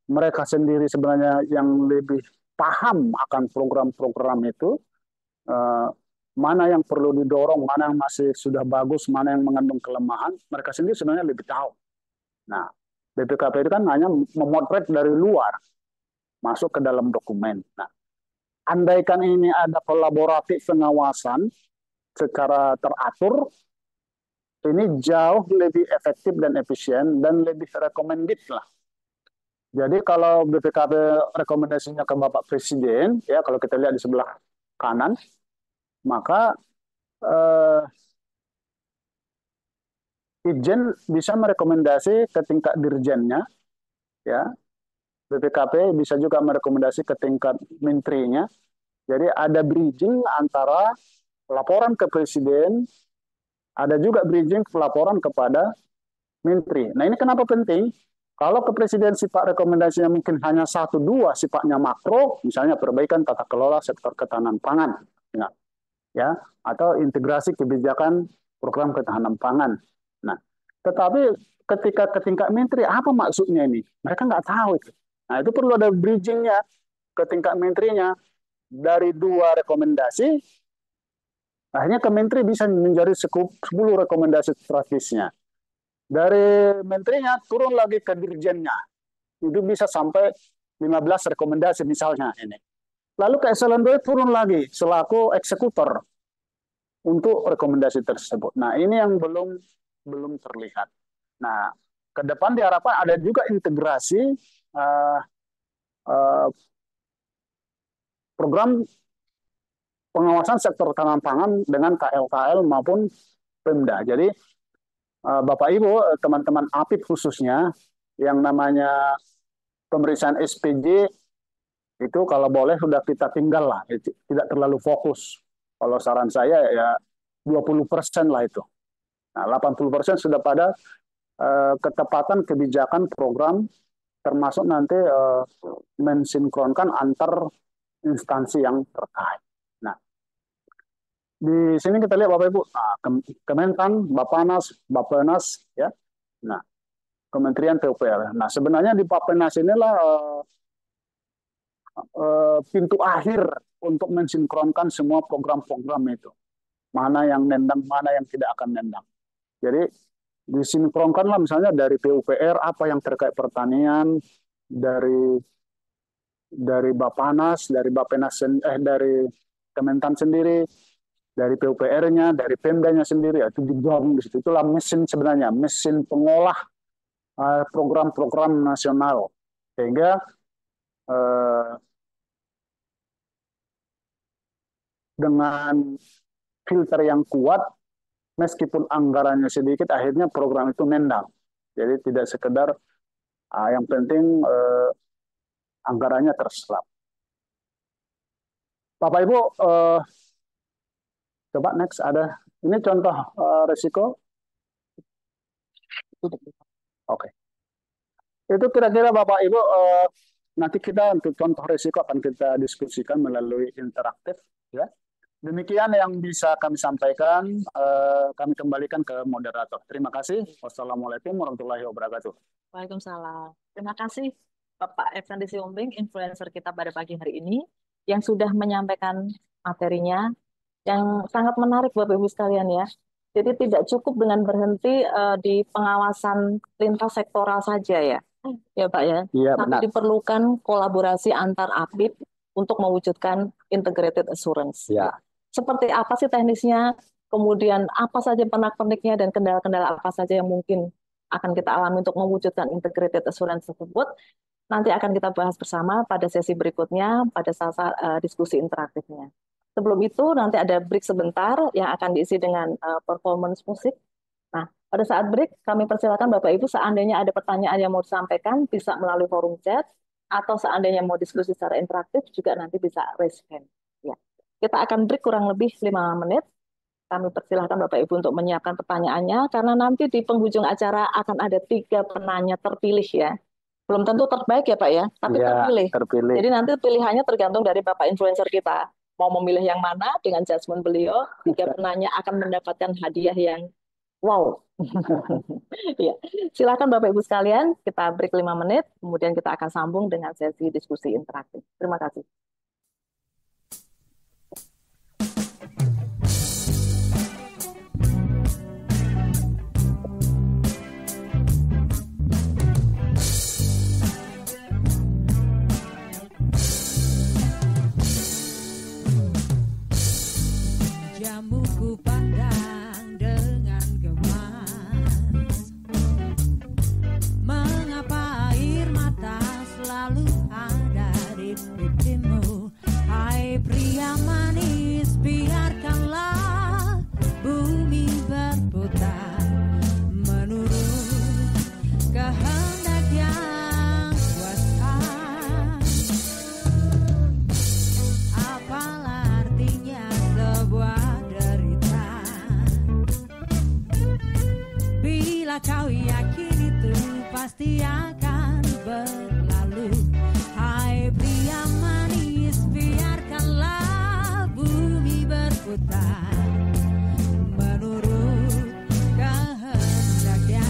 mereka sendiri sebenarnya yang lebih paham akan program-program itu, mana yang perlu didorong, mana yang masih sudah bagus, mana yang mengandung kelemahan, mereka sendiri sebenarnya lebih tahu. Nah, BPKP itu kan hanya memotret dari luar, masuk ke dalam dokumen. Nah, andaikan ini ada kolaboratif pengawasan secara teratur, ini jauh lebih efektif dan efisien dan lebih recommended lah. Jadi kalau BPKP rekomendasinya ke Bapak Presiden, ya kalau kita lihat di sebelah kanan, maka Ijen bisa merekomendasi ke tingkat dirjennya, ya. BPKP bisa juga merekomendasi ke tingkat menterinya. Jadi ada bridging antara laporan ke presiden, ada juga bridging laporan kepada menteri. Nah, ini kenapa penting? Kalau ke presiden sifat rekomendasinya mungkin hanya 1-2 sifatnya makro, misalnya perbaikan tata kelola sektor ketahanan pangan, ya, atau integrasi kebijakan program ketahanan pangan. Nah, Tetapi ketika ke tingkat menteri, apa maksudnya ini? Mereka nggak tahu itu. Nah, itu perlu ada bridgingnya ke tingkat menterinya. Dari 2 rekomendasi, akhirnya ke menteri bisa menjadi 10 rekomendasi strategisnya. Dari menterinya turun lagi ke dirjennya. Itu bisa sampai 15 rekomendasi misalnya ini. Lalu ke eselon 2 turun lagi selaku eksekutor untuk rekomendasi tersebut. Nah, ini yang belum terlihat. Nah, ke depan diharapkan ada juga integrasi program pengawasan sektor tanaman pangan dengan KL-KL maupun Pemda. Jadi Bapak Ibu, teman-teman APIP khususnya, yang namanya pemeriksaan SPJ itu kalau boleh sudah kita tinggal lah, tidak terlalu fokus. Kalau saran saya ya 20% lah itu. Nah, 80% sudah pada ketepatan kebijakan program, termasuk nanti mensinkronkan antar instansi yang terkait. Nah, di sini kita lihat Bapak Ibu, Kementan, Bapanas, Bappenas, ya. Nah, Kementerian PUPR. Nah, sebenarnya di Bappenas inilah pintu akhir untuk mensinkronkan semua program-program itu. Mana yang nendang, mana yang tidak akan nendang. Jadi disinkronkanlah misalnya dari PUPR apa yang terkait pertanian, dari Bapanas, dari Bappenas, dari Kementan sendiri, dari PUPR-nya, dari Pemda-nya sendiri, itu digabung di situ. Itulah mesin sebenarnya, mesin pengolah program-program nasional. Sehingga dengan filter yang kuat, meskipun anggarannya sedikit, akhirnya program itu nendang. Jadi tidak sekedar yang penting anggarannya terserap. Bapak Ibu, coba next ada. Ini contoh risiko. Oke. Itu kira-kira Bapak Ibu, nanti kita untuk contoh risiko akan kita diskusikan melalui interaktif, ya. Demikian yang bisa kami sampaikan. Kami kembalikan ke moderator. Terima kasih. Wassalamualaikum warahmatullahi wabarakatuh. Waalaikumsalam. Terima kasih Bapak Effendi Siombing, influencer kita pada pagi hari ini, yang sudah menyampaikan materinya, yang sangat menarik Bapak Ibu sekalian ya. Jadi tidak cukup dengan berhenti di pengawasan lintas sektoral saja ya, ya Pak ya. Iya, Tapi benar. diperlukan kolaborasi antar APIP untuk mewujudkan integrated assurance. Ya. Seperti apa sih teknisnya, kemudian apa saja pernak-perniknya dan kendala-kendala apa saja yang mungkin akan kita alami untuk mewujudkan integrated assurance tersebut, nanti akan kita bahas bersama pada sesi berikutnya pada saat diskusi interaktifnya. Sebelum itu nanti ada break sebentar yang akan diisi dengan performance musik. Nah, pada saat break kami persilakan Bapak Ibu seandainya ada pertanyaan yang mau disampaikan bisa melalui forum chat, atau seandainya mau diskusi secara interaktif juga nanti bisa raise hand. Ya. Kita akan break kurang lebih 5 menit. Kami persilahkan Bapak Ibu untuk menyiapkan pertanyaannya, karena nanti di penghujung acara akan ada 3 penanya terpilih ya. Belum tentu terbaik ya Pak ya, tapi Ya, terpilih. Jadi nanti pilihannya tergantung dari Bapak influencer kita. Mau memilih yang mana dengan judgement beliau, 3 penanya akan mendapatkan hadiah yang wow. Ya. Silakan Bapak Ibu sekalian, kita break 5 menit, kemudian kita akan sambung dengan sesi diskusi interaktif. Terima kasih. Jamuku pandang dengan gemas. Mengapa air mata selalu ada di pipimu? Hai pria manis, biarkanlah bumi berputar menurut kehendak yang kuasa. Apalah artinya sebuah derita bila kau yakin itu pasti akan berlalu. Hai pria manis, biarkanlah bumi berputar menurut kehendaknya.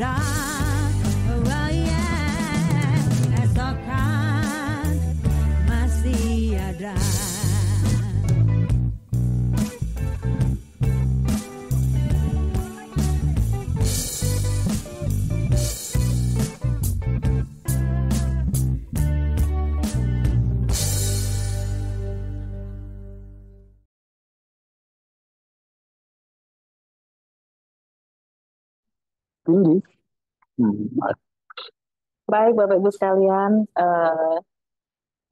ada, oh yeah, esok kan masih ada. tinggi. Baik, Bapak Ibu sekalian,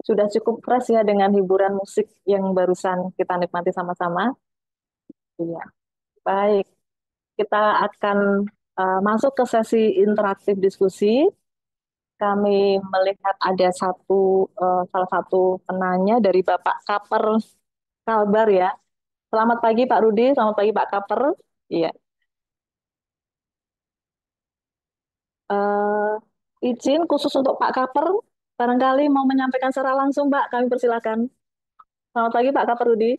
sudah cukup fresh ya dengan hiburan musik yang barusan kita nikmati sama-sama. Iya, baik. Kita akan masuk ke sesi interaktif diskusi. Kami melihat ada salah satu penanya dari Bapak Kaper Kalbar ya. Selamat pagi Pak Rudi, selamat pagi Pak Kaper. Iya. Izin khusus untuk Pak Kaper, barangkali mau menyampaikan secara langsung, Pak. Kami persilakan. Selamat pagi, Pak Kaper Rudi.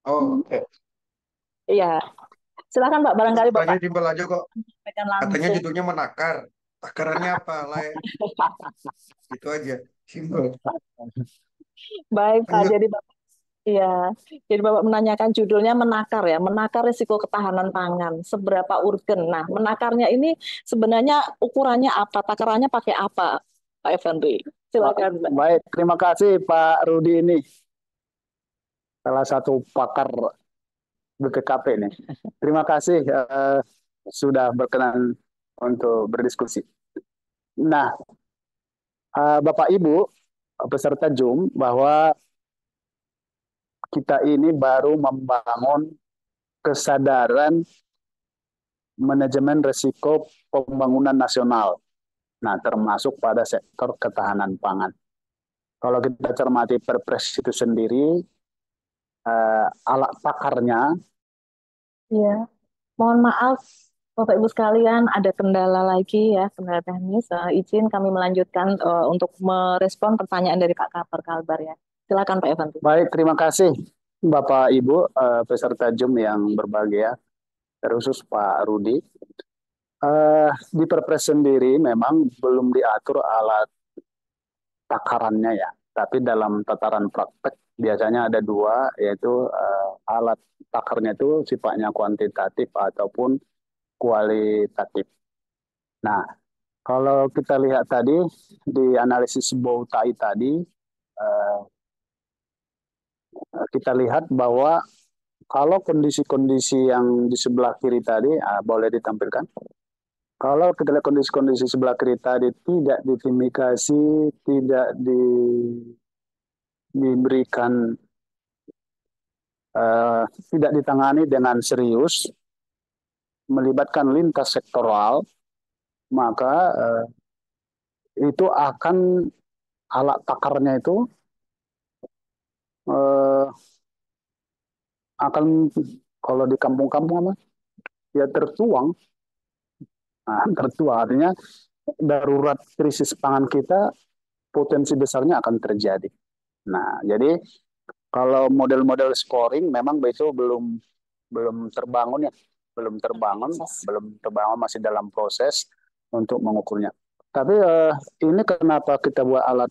Oh, oke. Iya, silakan Pak. Barangkali Bapak Pertanyaan simpel aja kok. menyampaikan Katanya langsung. judulnya menakar. Takarannya apa? Itu aja. Simpel. Baik, Pak. Lanjut. Jadi Bapak, iya. Jadi Bapak menanyakan judulnya menakar ya, menakar risiko ketahanan pangan. Seberapa urgen? Nah, menakarnya ini sebenarnya ukurannya apa? Takarannya pakai apa, Pak Effendi? Silakan, Pak. Baik, terima kasih Pak Rudi ini. Salah satu pakar BPKP nih. Terima kasih sudah berkenan untuk berdiskusi. Nah, Bapak Ibu peserta Zoom, bahwa kita ini baru membangun kesadaran manajemen risiko pembangunan nasional. Nah, termasuk pada sektor ketahanan pangan. Kalau kita cermati Perpres itu sendiri, alat takarnya. Iya, mohon maaf Bapak Ibu sekalian, ada kendala lagi ya, kendala teknis. Izin kami melanjutkan untuk merespon pertanyaan dari Pak Kaper Kalbar ya. Silakan Pak Evan. Baik, terima kasih Bapak Ibu peserta Zoom yang berbahagia, terkhusus Pak Rudi. Di Perpres sendiri memang belum diatur alat takarannya ya, tapi dalam tataran praktek biasanya ada dua, yaitu alat takarnya itu sifatnya kuantitatif ataupun kualitatif. Nah, kalau kita lihat tadi di analisis Boutai tadi, kita lihat bahwa kalau kondisi-kondisi yang di sebelah kiri tadi, boleh ditampilkan. Kalau kita lihat kondisi-kondisi sebelah kiri tadi tidak ditimikasi, tidak diberikan, tidak ditangani dengan serius, melibatkan lintas sektoral, maka itu akan alat takarnya itu akan, kalau di kampung-kampung apa ya, tertuang. Nah, tertuang artinya darurat krisis pangan kita potensi besarnya akan terjadi. Nah, jadi kalau model-model scoring memang besok belum terbangun ya, belum terbangun masih dalam proses untuk mengukurnya. Tapi ini kenapa kita buat alat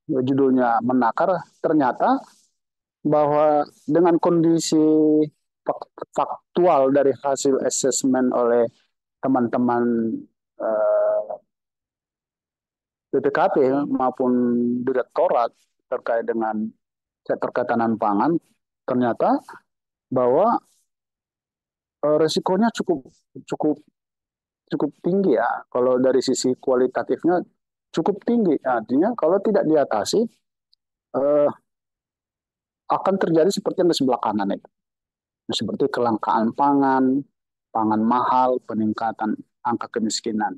judulnya menakar? Ternyata bahwa dengan kondisi faktual dari hasil asesmen oleh teman-teman BPKP maupun direktorat terkait dengan sektor ketahanan pangan, ternyata bahwa resikonya cukup tinggi ya. Kalau dari sisi kualitatifnya cukup tinggi. Artinya kalau tidak diatasi akan terjadi seperti yang di sebelah kanan itu. Seperti kelangkaan pangan, pangan mahal, peningkatan angka kemiskinan.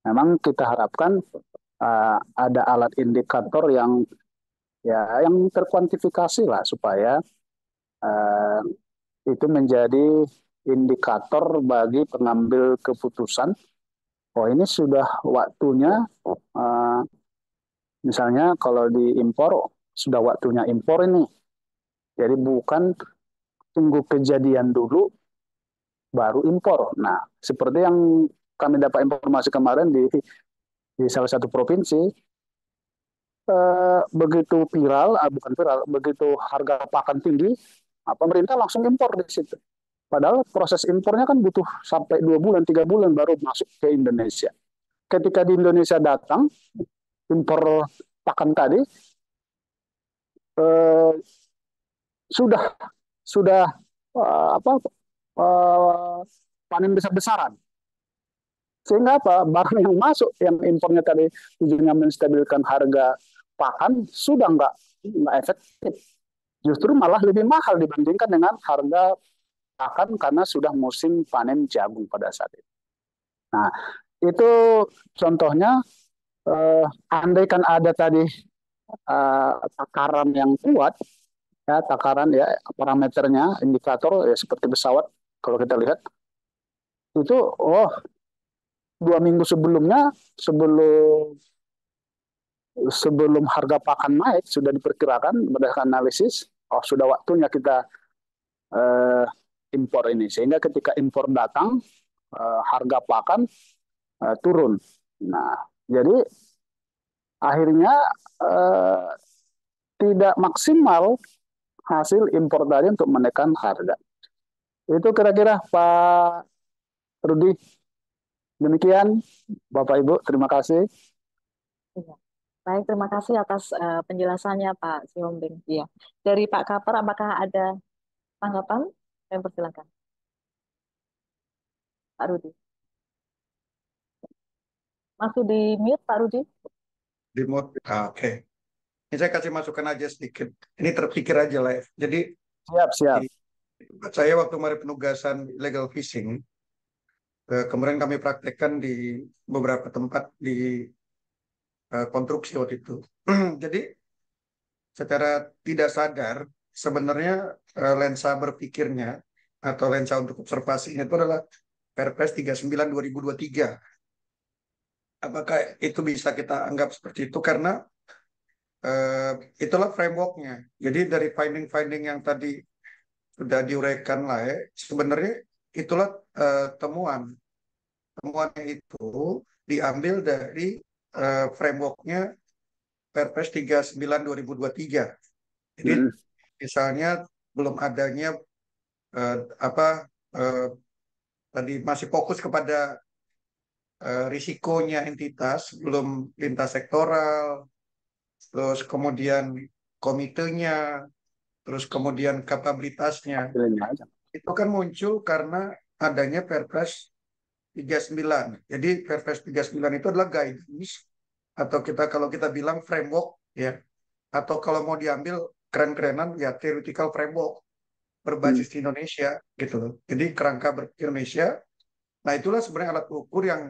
Memang kita harapkan ada alat indikator yang terkuantifikasi lah, supaya itu menjadi indikator bagi pengambil keputusan. Oh, ini sudah waktunya, misalnya kalau diimpor, sudah waktunya impor ini. Jadi bukan tunggu kejadian dulu baru impor. Nah, seperti yang kami dapat informasi kemarin di salah satu provinsi, begitu viral, bukan viral, begitu harga pakan tinggi, pemerintah langsung impor di situ. Padahal proses impornya kan butuh sampai 2 bulan, 3 bulan baru masuk ke Indonesia. Ketika di Indonesia datang impor pakan tadi, eh, sudah sudah apa panen besar-besaran. Sehingga apa? Barang yang masuk, yang impornya tadi tujuannya menstabilkan harga pakan sudah nggak efektif. Justru malah lebih mahal dibandingkan dengan harga pakan karena sudah musim panen jagung pada saat itu. Nah, itu contohnya, andaikan ada tadi takaran yang kuat, ya takaran ya parameternya, indikator ya seperti pesawat kalau kita lihat itu, 2 minggu sebelumnya, sebelum sebelum harga pakan naik sudah diperkirakan berdasarkan analisis, sudah waktunya kita eh, impor ini, sehingga ketika impor datang harga pakan turun. Nah, jadi akhirnya eh, tidak maksimal hasil impor tadi untuk menekan harga. Itu kira-kira Pak Rudi. Demikian Bapak Ibu, terima kasih. Iya. Baik, terima kasih atas penjelasannya Pak Siombing. Iya. Dari Pak Kapar, apakah ada tanggapan? Saya persilakan. Pak Rudi. Masih di mute, Pak Rudi? Di mode. Oke. Ini saya kasih masukan aja sedikit. Ini terpikir aja lah. Jadi Siap. saya waktu kemarin penugasan illegal fishing, kemarin kami praktekkan di beberapa tempat di konstruksi waktu itu. Jadi secara tidak sadar sebenarnya lensa berpikirnya atau lensa untuk observasinya itu adalah Perpres 39 2023. Apakah itu bisa kita anggap seperti itu? Karena eh, itulah frameworknya. Jadi dari finding-finding yang tadi sudah diuraikan lah ya, sebenarnya itulah temuan. Temuannya itu diambil dari frameworknya Perpres 39 2023. Jadi Hmm. misalnya belum adanya apa tadi masih fokus kepada risikonya entitas, belum lintas sektoral, terus kemudian komitenya, terus kemudian kapabilitasnya. Hasilnya aja. Itu kan muncul karena adanya Perpres 39. Jadi Perpres 39 itu adalah guidance atau kalau kita bilang framework ya, atau kalau mau diambil keren-kerenan ya theoretical framework Hmm. berbasis di Indonesia gitu loh. Jadi kerangka berpikir Indonesia. Nah, itulah sebenarnya alat ukur yang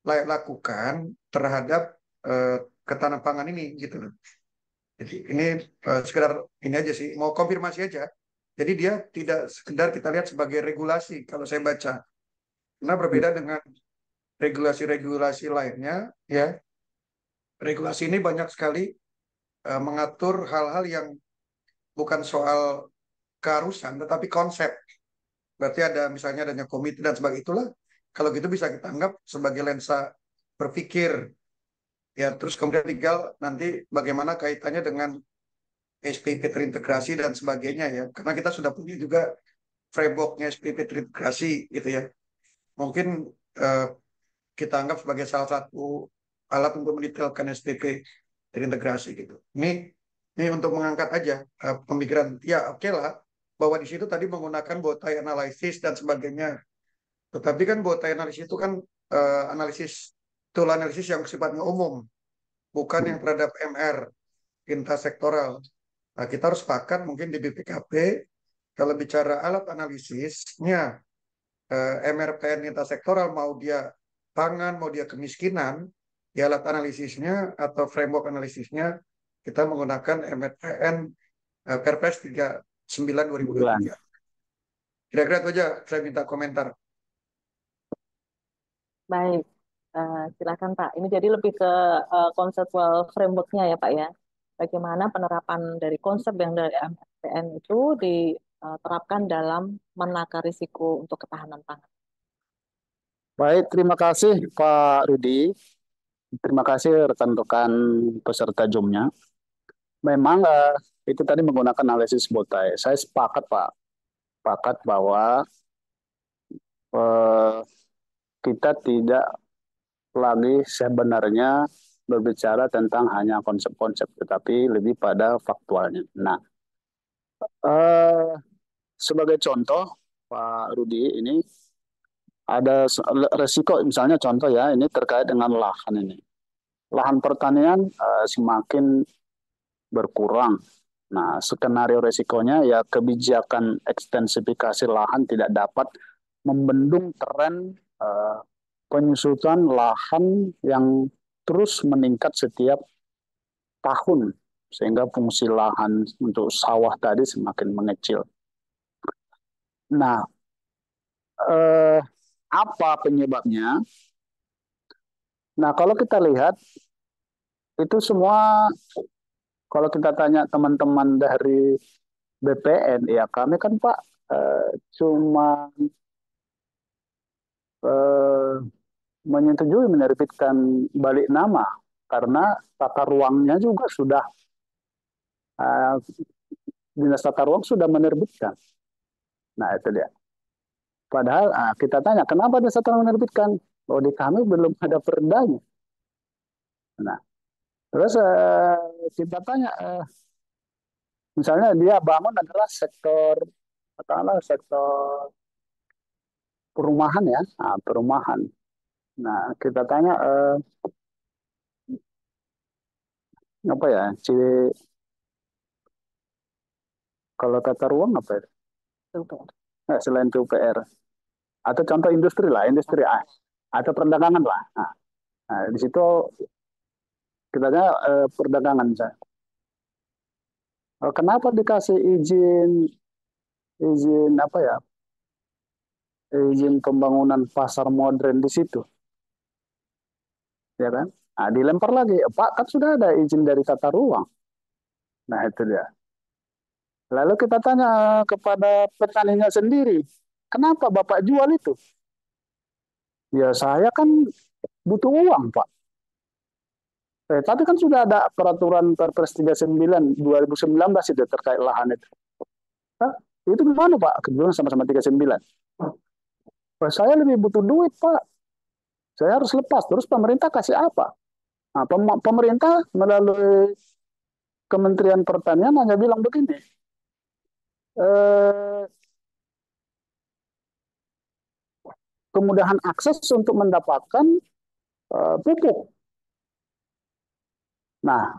layak lakukan terhadap ketahanan pangan ini gitu loh. Jadi ini sekedar ini aja sih, mau konfirmasi aja. Jadi dia tidak sekedar kita lihat sebagai regulasi kalau saya baca. Karena berbeda dengan regulasi-regulasi lainnya, ya. Regulasi ini banyak sekali mengatur hal-hal yang bukan soal keharusan, tetapi konsep. Berarti ada misalnya adanya komite dan sebagainya itulah. Kalau gitu bisa kita anggap sebagai lensa berpikir. Ya, terus kemudian tinggal nanti bagaimana kaitannya dengan SPP terintegrasi dan sebagainya ya. Karena kita sudah punya juga frameworknya SPP terintegrasi gitu ya. Mungkin eh, kita anggap sebagai salah satu alat untuk mendetailkan SPP terintegrasi gitu. Ini untuk mengangkat aja pemikiran. Ya oke lah bahwa di situ tadi menggunakan botai analisis dan sebagainya. Tetapi kan botai analisis itu kan analisis tool analisis yang sifatnya umum, bukan yang terhadap MR lintas sektoral. Nah, kita harus sepakat mungkin di BPKP kalau bicara alat analisisnya MRPN lintas sektoral mau dia pangan, mau dia kemiskinan, ya alat analisisnya atau framework analisisnya kita menggunakan MRPN Perpres 39 Bulan. 2023. Kira-kira itu aja saya minta komentar. Baik, silakan Pak. Ini jadi lebih ke konseptual framework-nya ya Pak ya. bagaimana penerapan dari konsep yang dari MRPN itu diterapkan dalam menakar risiko untuk ketahanan pangan. Baik, terima kasih Pak Rudi. Terima kasih rekan-rekan peserta Zoom-nya. Memang itu tadi menggunakan analisis botai. Saya sepakat Pak, sepakat bahwa eh, kita tidak lagi sebenarnya berbicara tentang hanya konsep-konsep, tetapi lebih pada faktualnya. Nah, eh, sebagai contoh, Pak Rudi, ini ada resiko, misalnya contoh ya, ini terkait dengan lahan ini. Lahan pertanian semakin berkurang. Nah, skenario resikonya ya kebijakan ekstensifikasi lahan tidak dapat membendung tren penyusutan lahan yang terus meningkat setiap tahun, sehingga fungsi lahan untuk sawah tadi semakin mengecil. Nah, eh, apa penyebabnya? Nah, kalau kita lihat itu semua, kalau kita tanya teman-teman dari BPN, ya kami kan Pak cuma eh, menyetujui menerbitkan balik nama karena tata ruangnya juga sudah eh, dinas tata ruang sudah menerbitkan. Nah itu dia. Padahal kita tanya kenapa dinas tata ruang menerbitkan? Oh di kami belum ada perdanya. Nah terus kita tanya misalnya dia bangun adalah sektor katakanlah sektor perumahan ya, perumahan. Nah kita tanya apa ya, kalau tata ruang apa ya? PUPR. Selain PUPR atau contoh industri lah, industri atau perdagangan lah. Nah, di situ kita tanya perdagangan misalnya. Kenapa dikasih izin izin apa ya? Izin pembangunan pasar modern di situ, ya kan? Nah, dilempar lagi, Pak kan sudah ada izin dari tata ruang. Nah itu dia. Lalu kita tanya kepada petaninya sendiri, kenapa Bapak jual itu? Ya saya kan butuh uang, Pak. Tapi kan sudah ada peraturan Perpres 39 2019 itu terkait lahan itu. Hah? Itu gimana Pak? Kebetulan sama-sama 39. Saya lebih butuh duit Pak. Saya harus lepas. Terus pemerintah kasih apa? Nah, pemerintah melalui Kementerian Pertanian hanya bilang begini. Eh, Kemudahan akses untuk mendapatkan pupuk. Nah,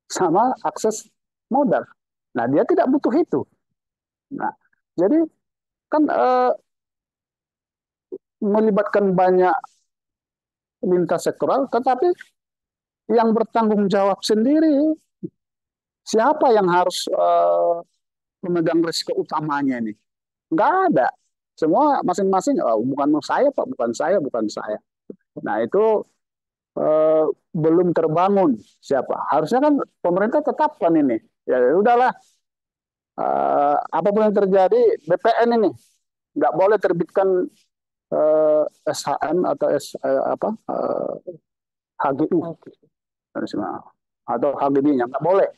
sama akses modal. Nah, dia tidak butuh itu. Nah, jadi kan melibatkan banyak lintas sektoral, tetapi yang bertanggung jawab sendiri siapa yang harus memegang risiko utamanya ini? Nggak ada. Semua masing-masing, oh, bukan saya Pak, bukan saya, bukan saya. Nah itu belum terbangun siapa. Harusnya kan pemerintah tetapkan ini. Ya udahlah, apapun yang terjadi, BPN ini nggak boleh terbitkan SHM atau HGU atau HGB-nya nggak boleh.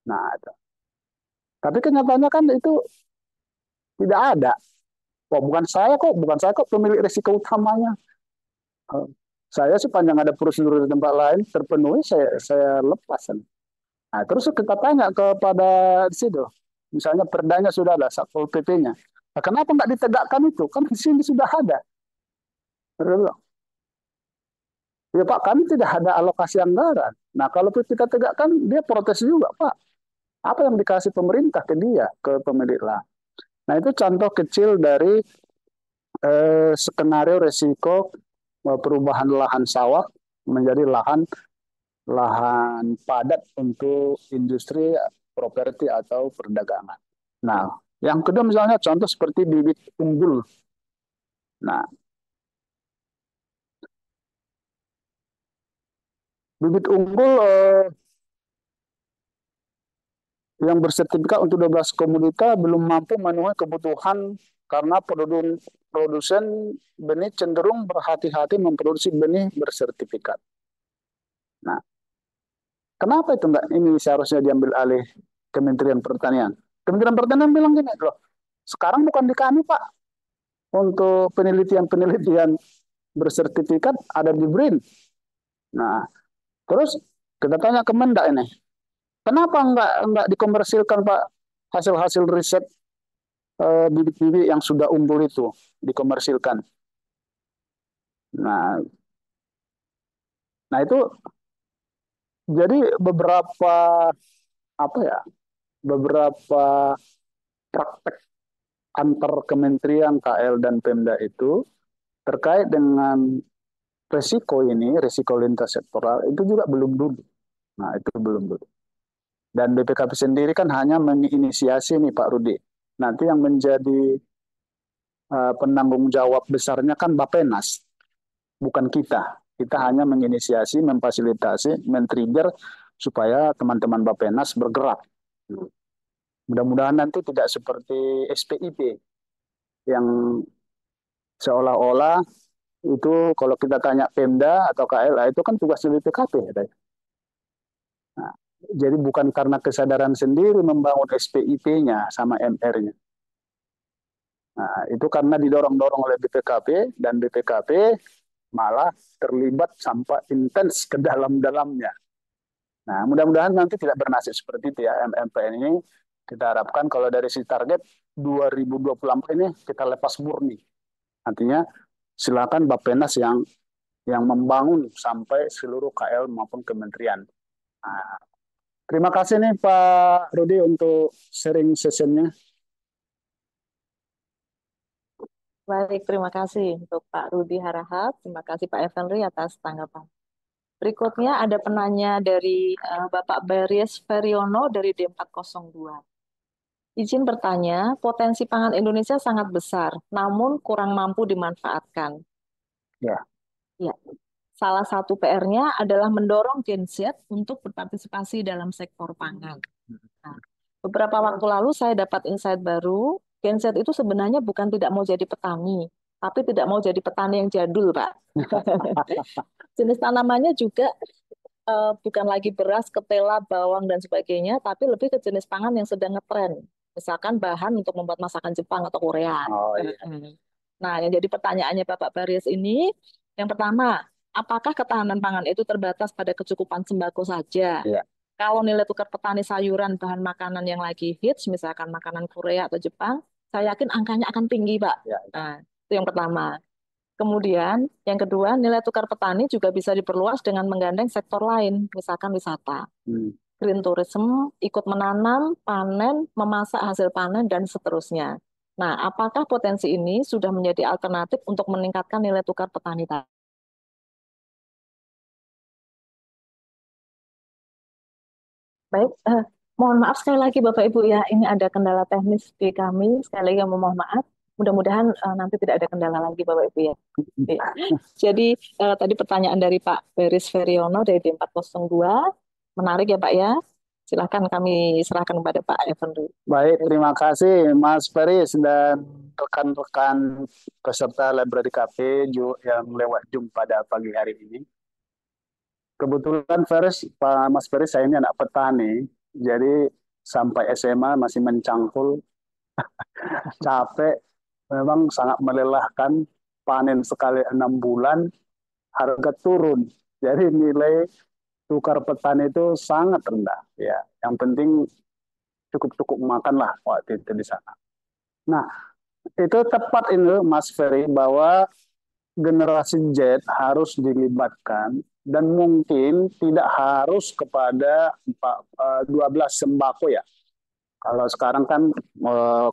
Nah, tapi kenyataannya kan itu tidak ada. Oh, bukan saya kok pemilik risiko utamanya. Saya sepanjang ada prosedur di tempat lain terpenuhi, saya lepas. Nah, terus kita tanya kepada di situ, misalnya perdanya sudah ada, Satpol PP-nya. Nah, kenapa nggak ditegakkan itu? Kan di sini sudah ada. Ya Pak, kami tidak ada alokasi anggaran. Nah, kalau kita tegakkan, dia protes juga, Pak. Apa yang dikasih pemerintah ke dia, ke pemilik lahan? Nah, itu contoh kecil dari skenario resiko perubahan lahan sawah menjadi lahan lahan padat untuk industri, properti atau perdagangan. Nah, yang kedua misalnya contoh seperti bibit unggul. Nah, bibit unggul yang bersertifikat untuk 12 komodita belum mampu memenuhi kebutuhan karena produsen benih cenderung berhati-hati memproduksi benih bersertifikat. Nah, kenapa itu enggak ini seharusnya diambil alih Kementerian Pertanian? Kementerian Pertanian bilang gini, loh, sekarang bukan di kami Pak, untuk penelitian-penelitian bersertifikat ada di BRIN. Nah, terus kita tanya ke Mendak ini, kenapa enggak dikomersilkan Pak hasil-hasil riset bibit-bibit yang sudah unggul itu dikomersilkan? Nah, nah itu jadi beberapa apa ya, beberapa praktek antar kementerian KL dan Pemda itu terkait dengan resiko ini, resiko lintas sektoral itu juga belum dulu. Nah, itu belum dulu. Dan BPKP sendiri kan hanya menginisiasi nih Pak Rudi. Nanti yang menjadi penanggung jawab besarnya kan Bapenas, bukan kita. Kita hanya menginisiasi, memfasilitasi, men-trigger supaya teman-teman Bapenas bergerak. Mudah-mudahan nanti tidak seperti SPIP yang seolah-olah itu kalau kita tanya Pemda atau KLA itu kan tugas BPKP. Nah, jadi bukan karena kesadaran sendiri membangun SPIP-nya sama MR-nya. Nah, itu karena didorong-dorong oleh BPKP dan BPKP malah terlibat sampai intens ke dalam-dalamnya. Nah, mudah-mudahan nanti tidak bernasib seperti itu ya. MMPN ini kita harapkan kalau dari si target 2024 ini kita lepas murni. Artinya silakan Bappenas yang membangun sampai seluruh KL maupun kementerian. Nah, terima kasih nih Pak Rudi untuk sharing sessionnya. Baik, terima kasih untuk Pak Rudi Harahap. Terima kasih Pak Evanry atas tanggapan. Berikutnya ada penanya dari Bapak Baries Feriono dari D402. Izin bertanya, potensi pangan Indonesia sangat besar, namun kurang mampu dimanfaatkan. Ya. Ya. Salah satu PR-nya adalah mendorong Gen Z untuk berpartisipasi dalam sektor pangan. Nah, beberapa waktu lalu saya dapat insight baru, Gen Z itu sebenarnya bukan tidak mau jadi petani, tapi tidak mau jadi petani yang jadul, Pak. Jenis tanamannya juga bukan lagi beras, ketela, bawang, dan sebagainya, tapi lebih ke jenis pangan yang sedang ngetren. Misalkan bahan untuk membuat masakan Jepang atau Korea. Oh, iya. Nah, yang jadi pertanyaannya Bapak Baris ini, yang pertama, apakah ketahanan pangan itu terbatas pada kecukupan sembako saja? Iya. Kalau nilai tukar petani sayuran, bahan makanan yang lagi hits, misalkan makanan Korea atau Jepang, saya yakin angkanya akan tinggi, Pak. Ya. Nah, itu yang pertama. Kemudian, yang kedua, nilai tukar petani juga bisa diperluas dengan menggandeng sektor lain, misalkan wisata. Green tourism, ikut menanam, panen, memasak hasil panen, dan seterusnya. Nah, apakah potensi ini sudah menjadi alternatif untuk meningkatkan nilai tukar petani tadi? Baik, mohon maaf sekali lagi Bapak Ibu ya, ini ada kendala teknis di kami. Sekali lagi yang mohon maaf. Mudah-mudahan nanti tidak ada kendala lagi Bapak Ibu ya. Jadi tadi pertanyaan dari Pak Beris Feriono dari D402, menarik ya Pak ya. Silahkan kami serahkan kepada Pak Evanry. Baik, terima kasih Mas Feris dan rekan-rekan peserta Library Cafe yang lewat Zoom pada pagi hari ini. Kebetulan Mas Feris saya ini anak petani, jadi sampai SMA masih mencangkul, capek, memang sangat melelahkan, panen sekali 6 bulan, harga turun. Jadi nilai tukar petani itu sangat rendah. Ya, yang penting cukup-cukup makan lah waktu itu di sana. Nah, itu tepat ini Mas Ferry bahwa generasi Z harus dilibatkan dan mungkin tidak harus kepada 12 sembako ya. Kalau sekarang kan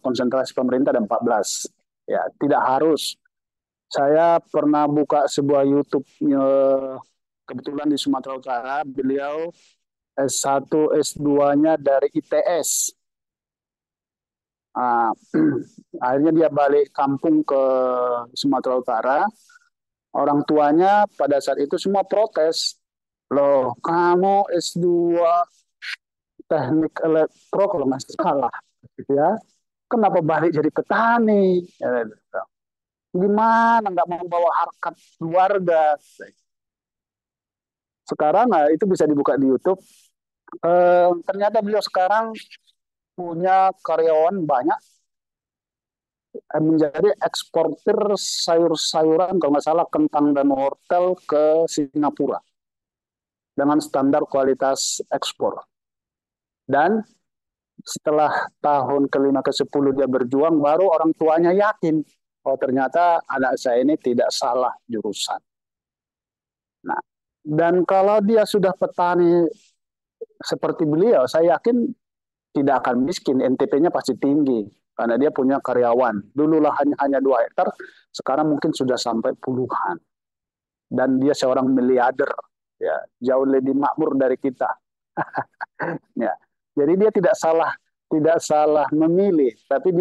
konsentrasi pemerintah ada 14. Ya, tidak harus. Saya pernah buka sebuah YouTube kebetulan di Sumatera Utara, beliau S1, S2-nya dari ITS. Akhirnya dia balik kampung ke Sumatera Utara. Orang tuanya pada saat itu semua protes. Loh, kamu S2 teknik elektro kalau nggak salah, gitu ya. Kenapa balik jadi petani? Ya, gitu. Gimana nggak mau bawa harkat keluarga? Sekarang itu bisa dibuka di YouTube. Ternyata beliau sekarang punya karyawan banyak, menjadi eksportir sayur-sayuran kalau nggak salah kentang dan wortel ke Singapura dengan standar kualitas ekspor. Dan setelah tahun kelima ke 10 dia berjuang, baru orang tuanya yakin, oh ternyata anak saya ini tidak salah jurusan. Nah, dan kalau dia sudah petani seperti beliau, saya yakin tidak akan miskin, NTP-nya pasti tinggi karena dia punya karyawan. Dulu lahannya hanya 2 hektar, sekarang mungkin sudah sampai puluhan. Dan dia seorang miliarder, ya, jauh lebih makmur dari kita. Ya. Jadi dia tidak salah memilih, tapi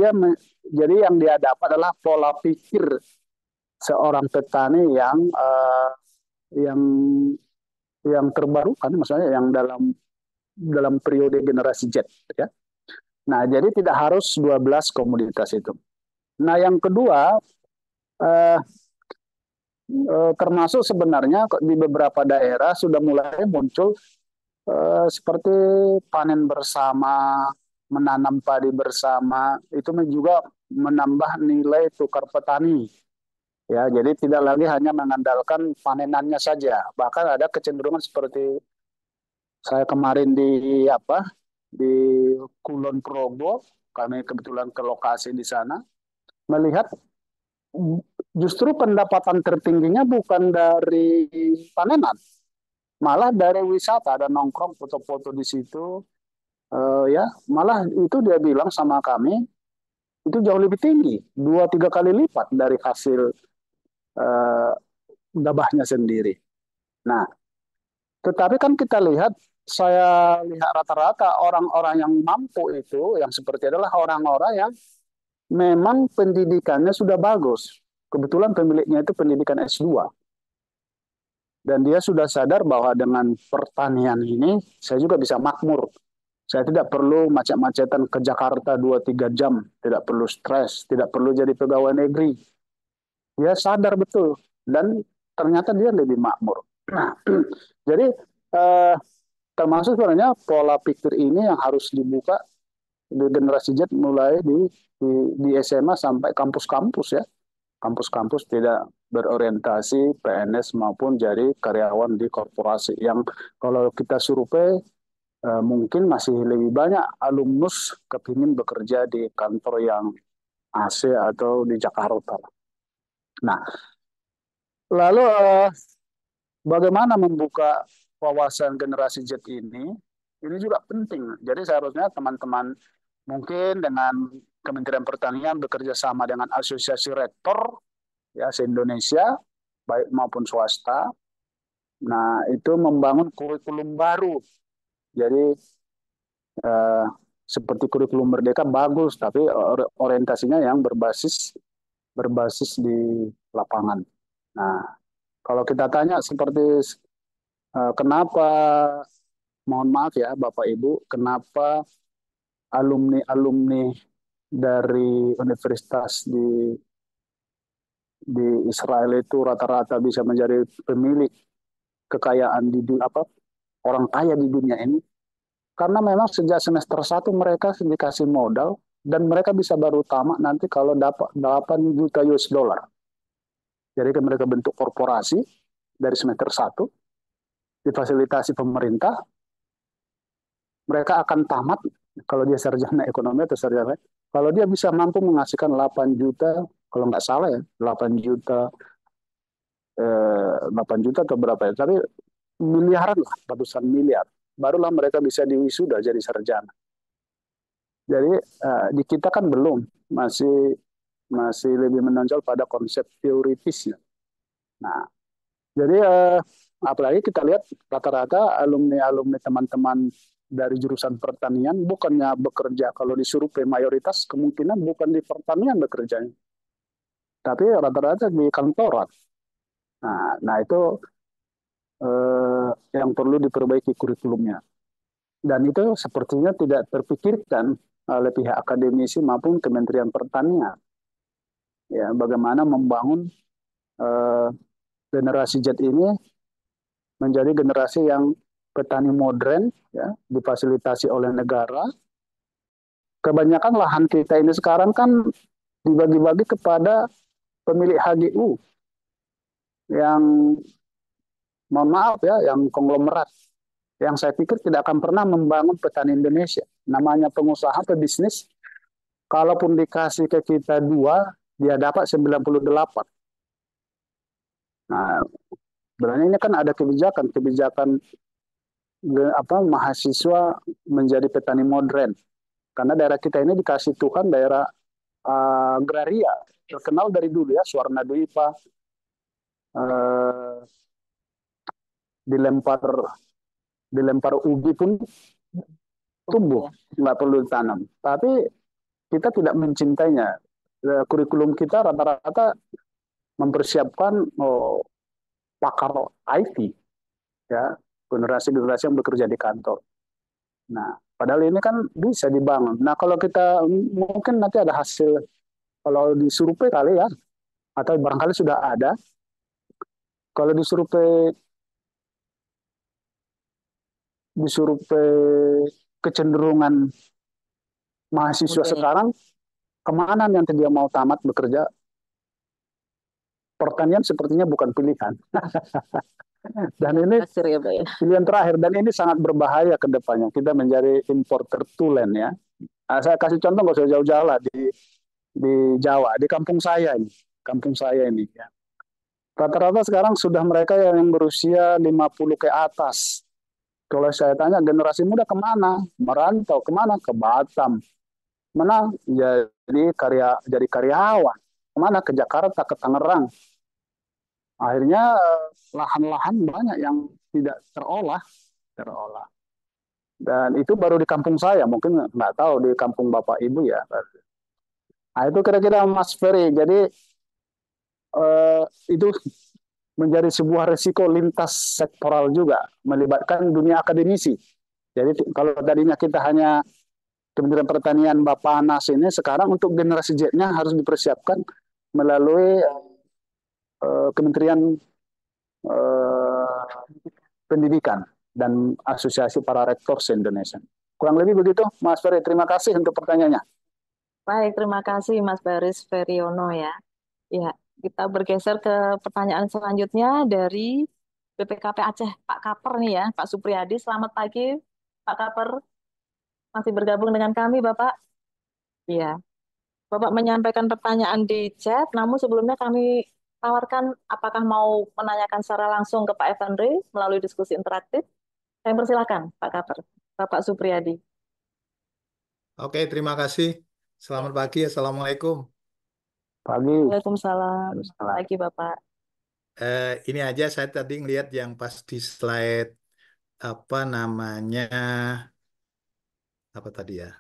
jadi yang dia dapat adalah pola pikir seorang petani yang terbarukan, maksudnya yang dalam periode generasi Z, ya. Nah, jadi tidak harus 12 komoditas itu. Nah, yang kedua, eh, termasuk sebenarnya di beberapa daerah sudah mulai muncul seperti panen bersama, menanam padi bersama, itu juga menambah nilai tukar petani. Ya, jadi tidak lagi hanya mengandalkan panenannya saja. Bahkan ada kecenderungan seperti saya kemarin di Kulon Progo, kami kebetulan ke lokasi di sana, melihat justru pendapatan tertingginya bukan dari panenan, malah dari wisata. Ada nongkrong foto-foto di situ, ya, malah itu dia bilang sama kami itu jauh lebih tinggi, 2-3 kali lipat dari hasil eh, gabahnya sendiri. Nah, tetapi kan kita lihat, saya lihat rata-rata orang-orang yang mampu itu, yang seperti adalah orang-orang yang memang pendidikannya sudah bagus. Kebetulan pemiliknya itu pendidikan S2. Dan dia sudah sadar bahwa dengan pertanian ini, saya juga bisa makmur. Saya tidak perlu macet-macetan ke Jakarta 2-3 jam, tidak perlu stres, tidak perlu jadi pegawai negeri. Dia sadar betul, dan ternyata dia lebih makmur. Nah, jadi eh, termasuk sebenarnya pola pikir ini yang harus dibuka di generasi Z, mulai di SMA sampai kampus-kampus, ya. Kampus-kampus tidak berorientasi PNS maupun jadi karyawan di korporasi. Yang kalau kita survei, mungkin masih lebih banyak alumnus kepingin bekerja di kantor yang AC atau di Jakarta. Nah, lalu bagaimana membuka wawasan generasi Z ini? Ini juga penting. Jadi seharusnya teman-teman mungkin dengan Kementerian Pertanian bekerja sama dengan Asosiasi Rektor, ya, se-Indonesia, baik maupun swasta. Nah, itu membangun kurikulum baru. Jadi eh, seperti kurikulum Merdeka bagus, tapi orientasinya yang berbasis di lapangan. Nah, kalau kita tanya seperti kenapa, mohon maaf ya Bapak Ibu, kenapa alumni-alumni dari universitas di Israel itu rata-rata bisa menjadi pemilik kekayaan orang kaya di dunia ini, karena memang sejak semester 1 mereka dikasih modal dan mereka bisa baru tamak nanti kalau dapat 8 juta US dollar. Jadi kan mereka bentuk korporasi dari semester 1, difasilitasi pemerintah, mereka akan tamat kalau dia sarjana ekonomi atau sarjana. Kalau dia bisa mampu menghasilkan 8 juta, kalau nggak salah ya, 8 juta atau berapa ya, tapi miliaran lah, ratusan miliar. Barulah mereka bisa diwisuda jadi sarjana. Jadi di kita kan belum, masih lebih menonjol pada konsep teoritisnya. Nah, jadi apalagi kita lihat rata-rata alumni-alumni teman-teman dari jurusan pertanian bukannya bekerja, kalau disuruh ke mayoritas kemungkinan bukan di pertanian bekerjanya, tapi rata-rata di kantoran. Nah itu yang perlu diperbaiki kurikulumnya. Dan itu sepertinya tidak terpikirkan oleh pihak akademisi maupun Kementerian Pertanian. Ya, bagaimana membangun eh, generasi Z ini menjadi generasi yang petani modern, ya, difasilitasi oleh negara. Kebanyakan lahan kita ini sekarang kan dibagi-bagi kepada pemilik HGU yang, mohon maaf ya, yang konglomerat, yang saya pikir tidak akan pernah membangun petani Indonesia. Namanya pengusaha, pebisnis, kalaupun dikasih ke kita 2, dia dapat 98. Nah, sebenarnya ini kan ada kebijakan mahasiswa menjadi petani modern. Karena daerah kita ini dikasih Tuhan daerah agraria, terkenal dari dulu ya, Swarna Dwipa, uh, dilempar dilempar ubi pun tumbuh, nggak perlu ditanam. Tapi kita tidak mencintainya. Kurikulum kita rata-rata mempersiapkan pakar IT, ya, generasi-generasi yang bekerja di kantor. Nah, padahal ini kan bisa dibangun. Nah, kalau kita mungkin nanti ada hasil, kalau di survei kali ya, atau barangkali sudah ada, kalau di survei kecenderungan mahasiswa Oke. sekarang, kemana yang dia mau tamat bekerja, pertanian sepertinya bukan pilihan. Dan ini Kasir ya, Pak ya. pilihan terakhir, dan ini sangat berbahaya ke depannya. Kita menjadi importer tulen ya. Nah, saya kasih contoh nggak usah jauh-jauh lah, di Jawa, di kampung saya ini ya. Rata-rata sekarang sudah mereka yang berusia 50 ke atas. Kalau saya tanya generasi muda kemana? Merantau kemana? Ke Batam. Mana? Jadi karyawan. Kemana? Ke Jakarta, ke Tangerang. Akhirnya lahan-lahan banyak yang tidak terolah. Dan itu baru di kampung saya, mungkin nggak tahu di kampung Bapak Ibu ya. Nah itu kira-kira Mas Ferry. Jadi eh, itu menjadi sebuah resiko lintas sektoral juga, melibatkan dunia akademisi. Jadi kalau tadinya kita hanya Kementerian Pertanian Bapak Anas ini, sekarang untuk generasi Z-nya harus dipersiapkan melalui Kementerian eh, Pendidikan dan Asosiasi Para Rektor se-Indonesia. Kurang lebih begitu, Mas Ferry. Terima kasih untuk pertanyaannya. Baik, terima kasih Mas Baris Feriono ya. Ya, kita bergeser ke pertanyaan selanjutnya dari BPKP Aceh, Pak Kaper nih ya, Pak Supriyadi. Selamat pagi, Pak Kaper. Masih bergabung dengan kami, Bapak? Iya. Bapak menyampaikan pertanyaan di chat, namun sebelumnya kami tawarkan apakah mau menanyakan secara langsung ke Pak Evandri melalui diskusi interaktif. Saya persilakan, Pak Kaper, Bapak Supriyadi. Oke, terima kasih. Selamat pagi, Assalamualaikum. Pagi. Waalaikumsalam. Selamat Salam. pagi, Bapak. Ini aja saya tadi ngelihat yang pas di slide apa namanya apa tadi ya?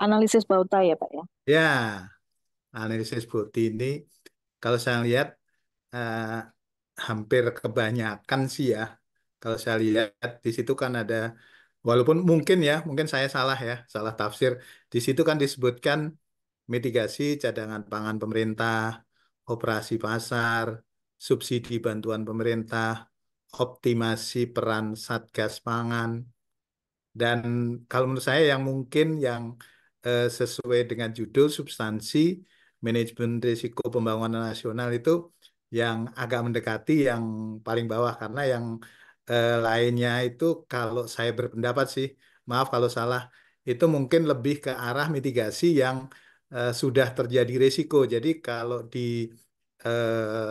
Analisis bauta ya, Pak ya. Ya, analisis bukti ini kalau saya lihat eh, hampir kebanyakan sih ya. Kalau saya lihat di situ kan ada, walaupun mungkin saya salah ya, salah tafsir. Di situ kan disebutkan mitigasi cadangan pangan pemerintah, operasi pasar, subsidi bantuan pemerintah, optimasi peran Satgas Pangan, dan kalau menurut saya yang mungkin yang sesuai dengan judul substansi manajemen risiko pembangunan nasional itu yang agak mendekati yang paling bawah, karena yang lainnya itu kalau saya berpendapat sih, maaf kalau salah, itu mungkin lebih ke arah mitigasi yang sudah terjadi risiko. Jadi kalau di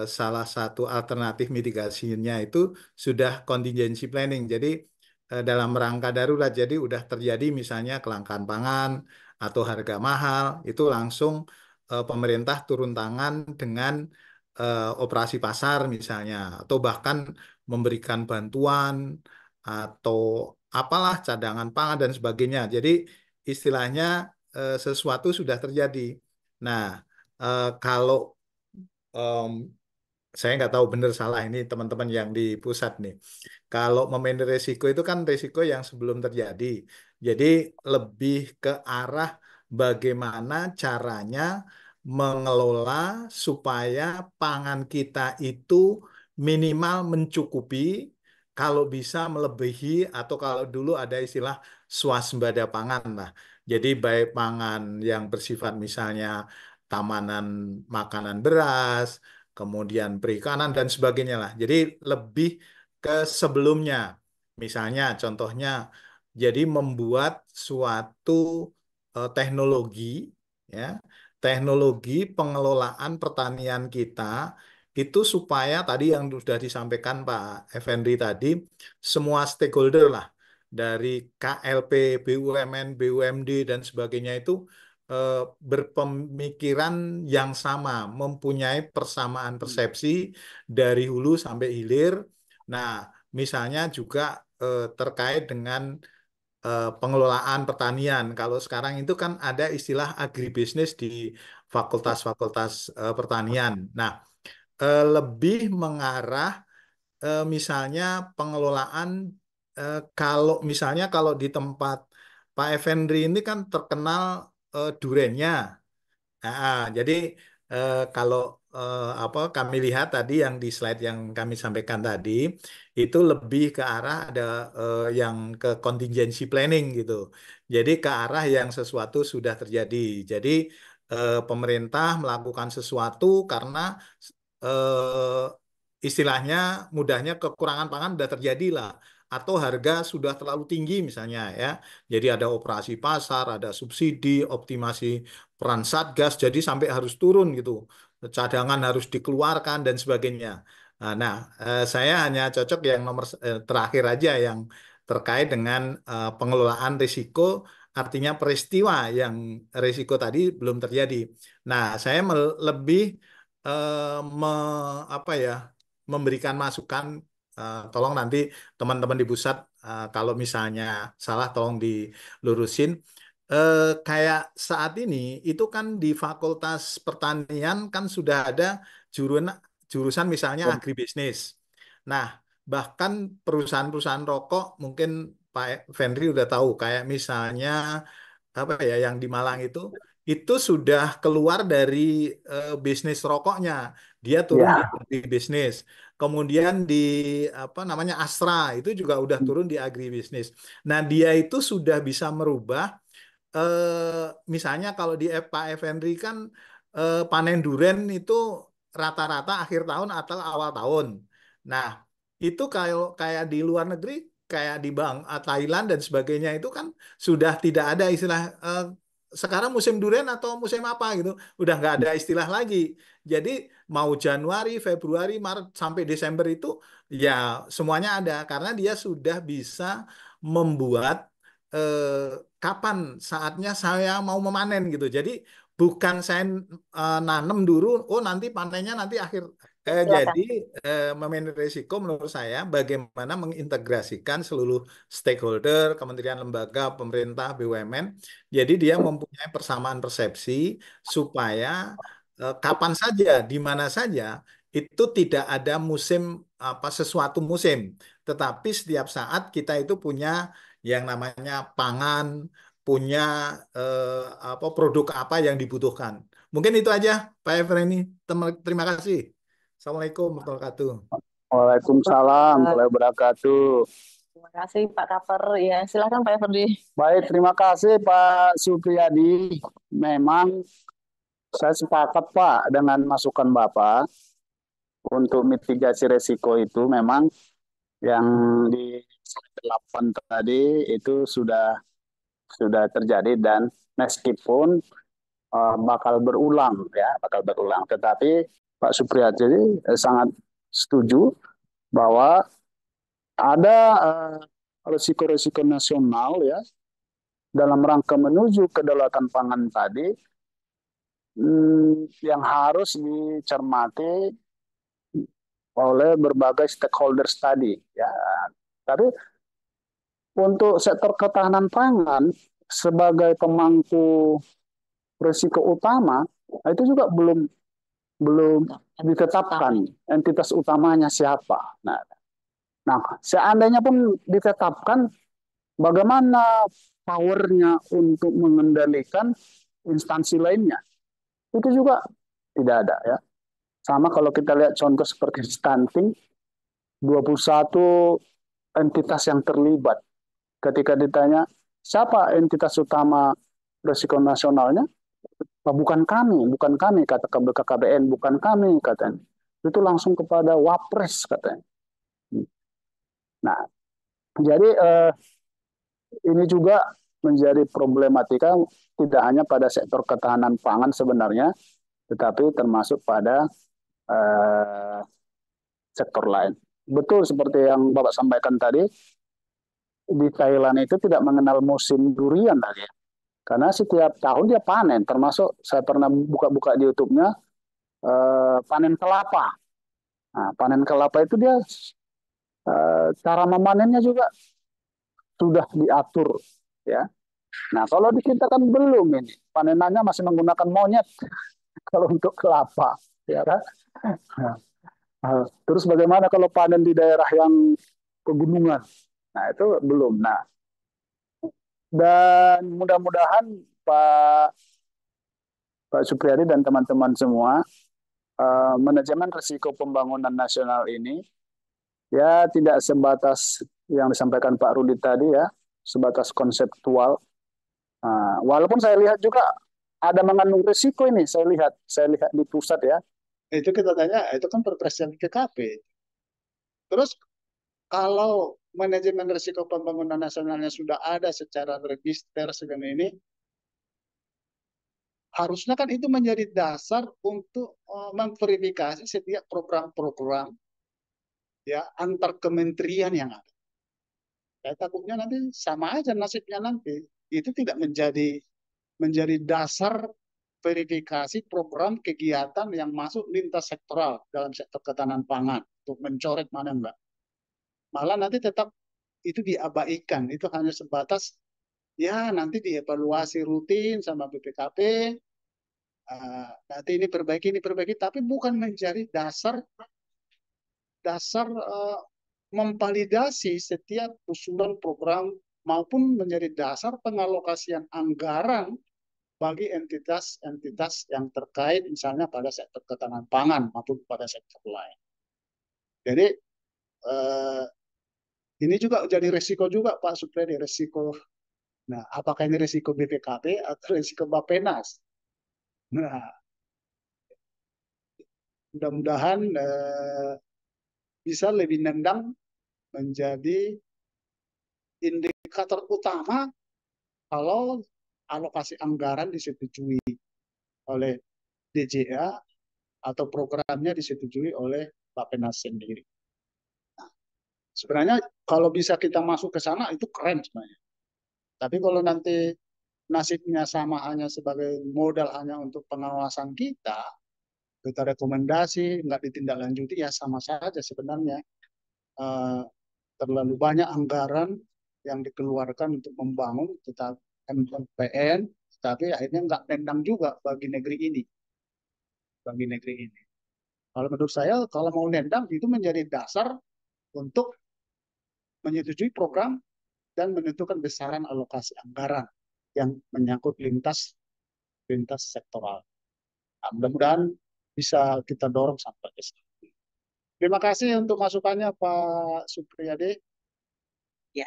salah satu alternatif mitigasinya itu sudah contingency planning. Jadi dalam rangka darurat, jadi udah terjadi misalnya kelangkaan pangan atau harga mahal, itu langsung pemerintah turun tangan dengan operasi pasar misalnya, atau bahkan memberikan bantuan atau apalah cadangan pangan dan sebagainya. Jadi istilahnya sesuatu sudah terjadi. Nah, kalau saya nggak tahu benar salah ini teman-teman yang di pusat nih. Kalau memanage resiko itu kan resiko yang sebelum terjadi. Jadi lebih ke arah bagaimana caranya mengelola supaya pangan kita itu minimal mencukupi, kalau bisa melebihi, atau kalau dulu ada istilah swasembada pangan lah. Jadi baik pangan yang bersifat misalnya keamanan makanan beras, kemudian perikanan dan sebagainya lah. Jadi lebih ke sebelumnya. Misalnya contohnya, jadi membuat suatu teknologi, ya, teknologi pengelolaan pertanian kita itu supaya tadi yang sudah disampaikan Pak Effendi tadi, semua stakeholder lah dari KLP, BUMN, BUMD dan sebagainya itu berpemikiran yang sama, mempunyai persamaan persepsi dari hulu sampai hilir. Nah, misalnya juga terkait dengan pengelolaan pertanian. Kalau sekarang itu kan ada istilah agribisnis di fakultas-fakultas pertanian. Nah, lebih mengarah misalnya pengelolaan kalau misalnya kalau di tempat Pak Effendi ini kan terkenal durennya. Jadi kalau apa kami lihat tadi yang di slide yang kami sampaikan tadi itu lebih ke arah ada yang ke contingency planning gitu. Jadi ke arah yang sesuatu sudah terjadi. Jadi pemerintah melakukan sesuatu karena eh, istilahnya mudahnya kekurangan pangan sudah terjadi lah. Atau harga sudah terlalu tinggi misalnya ya. Jadi ada operasi pasar, ada subsidi, optimasi peran Satgas, jadi sampai harus turun gitu. Cadangan harus dikeluarkan dan sebagainya. Nah, saya hanya cocok yang nomor terakhir aja yang terkait dengan pengelolaan risiko, artinya peristiwa yang risiko tadi belum terjadi. Nah, saya lebih apa ya, memberikan masukan. Tolong nanti teman-teman di pusat kalau misalnya salah tolong dilurusin. Kayak saat ini itu kan di Fakultas Pertanian kan sudah ada jurusan jurusan misalnya agribisnis. Nah, bahkan perusahaan-perusahaan rokok mungkin Pak Fendri udah tahu kayak misalnya apa ya yang di Malang itu sudah keluar dari bisnis rokoknya, dia turun di Ya, agribisnis. Kemudian di apa namanya Astra itu juga udah turun di agribisnis. Nah, dia itu sudah bisa merubah misalnya kalau di Pak Effendi kan panen duren itu rata-rata akhir tahun atau awal tahun. Nah, itu kalau kayak di luar negeri, kayak di Thailand dan sebagainya itu kan sudah tidak ada istilah sekarang musim durian atau musim apa gitu, udah nggak ada istilah lagi. Jadi mau Januari, Februari, Maret sampai Desember itu ya semuanya ada karena dia sudah bisa membuat kapan saatnya saya mau memanen gitu. Jadi bukan saya nanam dulu, oh nanti panennya nanti akhir. Silakan. Jadi memanage risiko menurut saya bagaimana mengintegrasikan seluruh stakeholder, kementerian lembaga, pemerintah, BUMN. Jadi dia mempunyai persamaan persepsi supaya kapan saja, di mana saja itu tidak ada musim apa sesuatu musim, tetapi setiap saat kita itu punya yang namanya pangan, punya apa produk apa yang dibutuhkan. Mungkin itu aja, Pak Efreni. Terima kasih. Assalamualaikum warahmatullahi wabarakatuh. Waalaikumsalam warahmatullahi wabarakatuh. Terima kasih Pak Kaper. Ya, silakan Pak Ferdi. Baik, terima kasih Pak Supriyadi. Memang saya sepakat Pak dengan masukan Bapak untuk mitigasi resiko itu memang yang di slide 8 tadi itu sudah terjadi dan meskipun bakal berulang ya, bakal berulang. Tetapi Pak Supriyadi sangat setuju bahwa ada risiko-risiko nasional ya dalam rangka menuju kedaulatan pangan tadi yang harus dicermati oleh berbagai stakeholders tadi ya. Tapi untuk sektor ketahanan pangan sebagai pemangku risiko utama itu juga belum belum ditetapkan entitas utamanya siapa. Nah, seandainya pun ditetapkan, bagaimana powernya untuk mengendalikan instansi lainnya? Itu juga tidak ada ya. Sama kalau kita lihat contoh seperti stunting, 21 entitas yang terlibat. Ketika ditanya, siapa entitas utama resiko nasionalnya? Bukan kami, kata BKKBN, bukan kami, katanya. Itu langsung kepada Wapres, katanya. Nah, jadi ini juga menjadi problematika tidak hanya pada sektor ketahanan pangan sebenarnya, tetapi termasuk pada eh, sektor lain. Betul seperti yang Bapak sampaikan tadi, di Thailand itu tidak mengenal musim durian lagi. Karena setiap tahun dia panen, termasuk saya pernah buka-buka di YouTube-nya, panen kelapa. Nah, panen kelapa itu dia cara memanennya juga sudah diatur, ya. Nah, kalau di kita kan belum ini. Panenannya masih menggunakan monyet kalau untuk kelapa, ya kan? Terus bagaimana kalau panen di daerah yang pegunungan? Nah, itu belum. Nah, dan mudah-mudahan Pak Pak Supriyadi dan teman-teman semua, manajemen risiko pembangunan nasional ini ya tidak sebatas yang disampaikan Pak Rudi tadi ya, sebatas konseptual. Walaupun saya lihat juga ada mengandung risiko ini, saya lihat di pusat ya. Itu kita tanya, itu kan Perpres yang BKP. Terus kalau manajemen risiko pembangunan nasionalnya sudah ada secara register segala ini, harusnya kan itu menjadi dasar untuk memverifikasi setiap program-program ya antar kementerian yang ada. Saya takutnya nanti sama aja nasibnya nanti. Itu tidak menjadi dasar verifikasi program kegiatan yang masuk lintas sektoral dalam sektor ketahanan pangan untuk mencoret mana enggak. Malah nanti tetap itu diabaikan. Itu hanya sebatas ya nanti dievaluasi rutin sama BPKP. Nanti ini perbaiki, tapi bukan menjadi dasar memvalidasi setiap usulan program maupun menjadi dasar pengalokasian anggaran bagi entitas-entitas yang terkait misalnya pada sektor ketahanan pangan maupun pada sektor lain. Jadi ini juga jadi resiko juga Pak Supriyadi, resiko. Nah, apakah ini resiko BPKP atau resiko Bappenas? Nah, mudah-mudahan bisa lebih nendang menjadi indikator utama kalau alokasi anggaran disetujui oleh DJA atau programnya disetujui oleh Bappenas sendiri. Nah, sebenarnya kalau bisa kita masuk ke sana itu keren sebenarnya. Tapi kalau nanti nasibnya sama hanya sebagai modal hanya untuk pengawasan kita rekomendasi, nggak ditindaklanjuti, ya sama saja sebenarnya. Terlalu banyak anggaran yang dikeluarkan untuk membangun tetap MPN, tapi akhirnya nggak nendang juga bagi negeri ini. Kalau menurut saya, kalau mau nendang itu menjadi dasar untuk menyetujui program dan menentukan besaran alokasi anggaran yang menyangkut lintas sektoral. Nah, mudah-mudahan bisa kita dorong sampai ke sana. Terima kasih untuk masukannya Pak Supriyadi. Ya,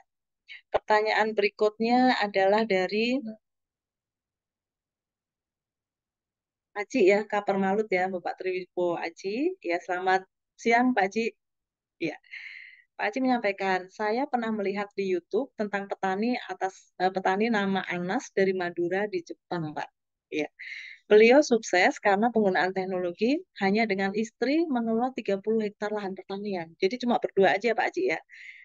pertanyaan berikutnya adalah dari Aji ya, Kaper Malut ya, Bapak Triwisbo Aji. Ya, selamat siang Pak Aji. Ya, Pak Aji menyampaikan, saya pernah melihat di YouTube tentang petani nama Anas dari Madura di Jepang, Pak. Ya. Beliau sukses karena penggunaan teknologi hanya dengan istri mengelola 30 hektar lahan pertanian. Jadi cuma berdua aja Pak Aji ya.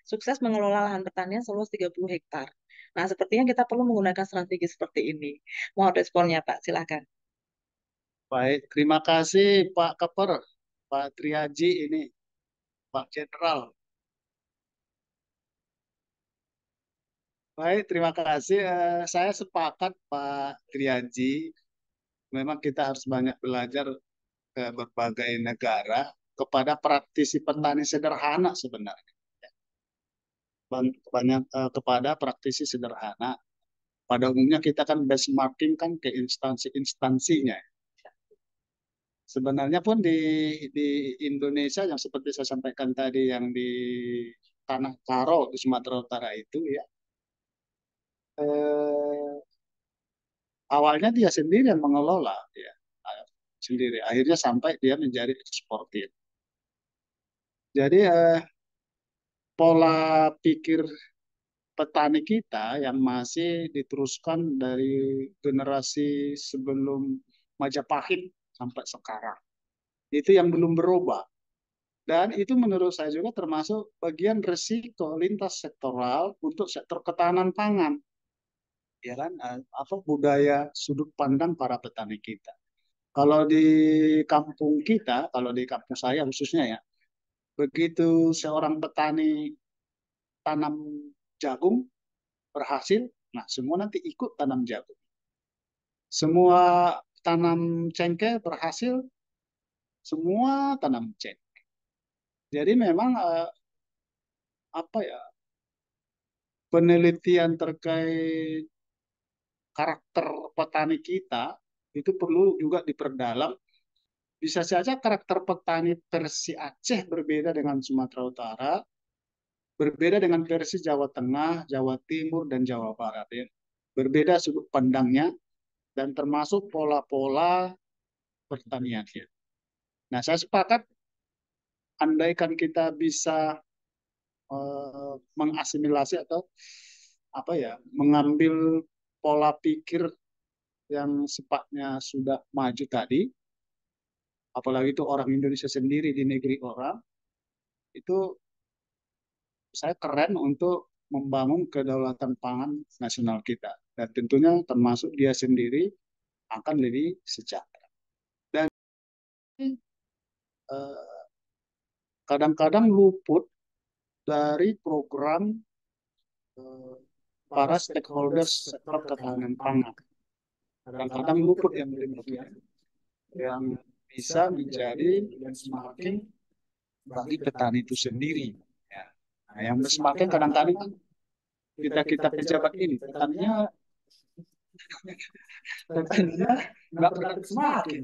Sukses mengelola lahan pertanian seluas 30 hektar. Nah, sepertinya kita perlu menggunakan strategi seperti ini. Mohon responnya Pak, silakan. Baik, terima kasih Pak Keper, Pak Triaji ini, Pak Jenderal. Baik, terima kasih. Saya sepakat Pak Triaji. Memang kita harus banyak belajar ke berbagai negara kepada praktisi petani sederhana sebenarnya. Banyak kepada praktisi sederhana. Pada umumnya kita kan benchmarking kan ke instansi-instansinya. Sebenarnya pun di Indonesia yang seperti saya sampaikan tadi yang di Tanah Karo di Sumatera Utara itu ya awalnya dia sendiri yang mengelola ya sendiri akhirnya sampai dia menjadi eksportir. Jadi pola pikir petani kita yang masih diteruskan dari generasi sebelum Majapahit sampai sekarang itu yang belum berubah. Dan itu menurut saya juga termasuk bagian risiko lintas sektoral untuk sektor ketahanan pangan. Ya kan, apa budaya sudut pandang para petani kita. Kalau di kampung kita, kalau di kampung saya khususnya ya, begitu seorang petani tanam jagung berhasil, nah semua nanti ikut tanam jagung. Semua tanam cengkeh berhasil, semua tanam cengkeh. Jadi memang apa ya penelitian terkait karakter petani kita itu perlu juga diperdalam. Bisa saja karakter petani versi Aceh berbeda dengan Sumatera Utara, berbeda dengan versi Jawa Tengah, Jawa Timur, dan Jawa Barat. Ya. Berbeda sudut pandangnya dan termasuk pola-pola pertaniannya. Nah, saya sepakat andaikan kita bisa mengasimilasi atau apa ya mengambil pola pikir yang sifatnya sudah maju tadi, apalagi itu orang Indonesia sendiri di negeri orang, itu saya keren untuk membangun kedaulatan pangan nasional kita. Dan tentunya termasuk dia sendiri akan lebih sejahtera. Dan kadang-kadang luput dari program para stakeholders sektor ketahanan pangan. Kadang-kadang luput yang demikian yang bisa menjadi benchmarking bagi petani itu sendiri. Ya. Nah, yang benchmarking kadang-kadang kan kita pejabat ini petaninya nggak pernah benchmarking,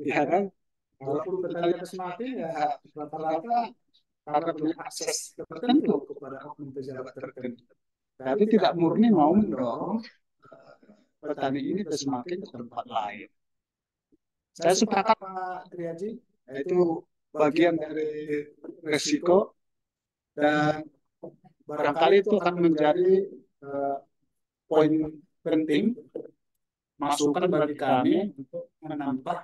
ya kan? Walaupun petaninya benchmarking ya rata-rata karena punya akses tertentu kepada oknum pejabat tertentu. Tapi tidak murni mau mendorong petani ini semakin ke tempat lain. Saya sepakat Pak Triaji, itu bagian dari resiko dan barangkali itu akan menjadi poin penting masukan bagi kami untuk menambah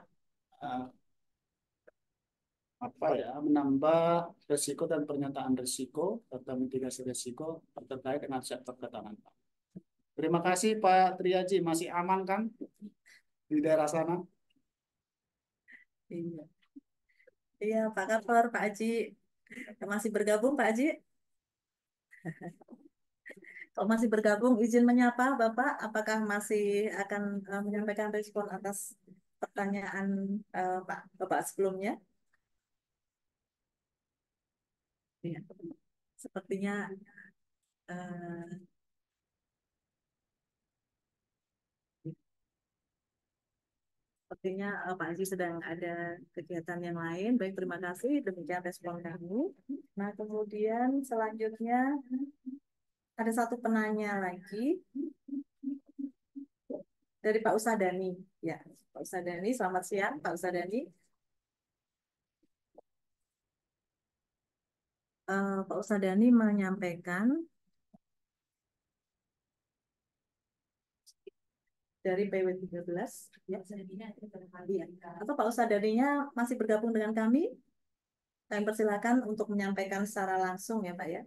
menambah resiko dan pernyataan resiko serta mitigasi resiko terkait dengan sektor ketahanan pangan. Terima kasih Pak Triaji, masih aman kan di daerah sana? Iya, iya Pak Kapor, Pak Haji. Masih bergabung Pak Haji? Kalau masih bergabung, izin menyapa Bapak, apakah masih akan menyampaikan respon atas pertanyaan Pak Bapak sebelumnya? Ya, sepertinya Pak Haji sedang ada kegiatan yang lain. Baik, terima kasih. Demikian respon kami. Nah, kemudian selanjutnya ada satu penanya lagi dari Pak Usadani. Ya, Pak Usadani, selamat siang Pak Usadani. Pak Usadani menyampaikan dari PW13 ya, atau Pak Usadaninya masih bergabung dengan kami? Kami persilakan untuk menyampaikan secara langsung ya Pak ya.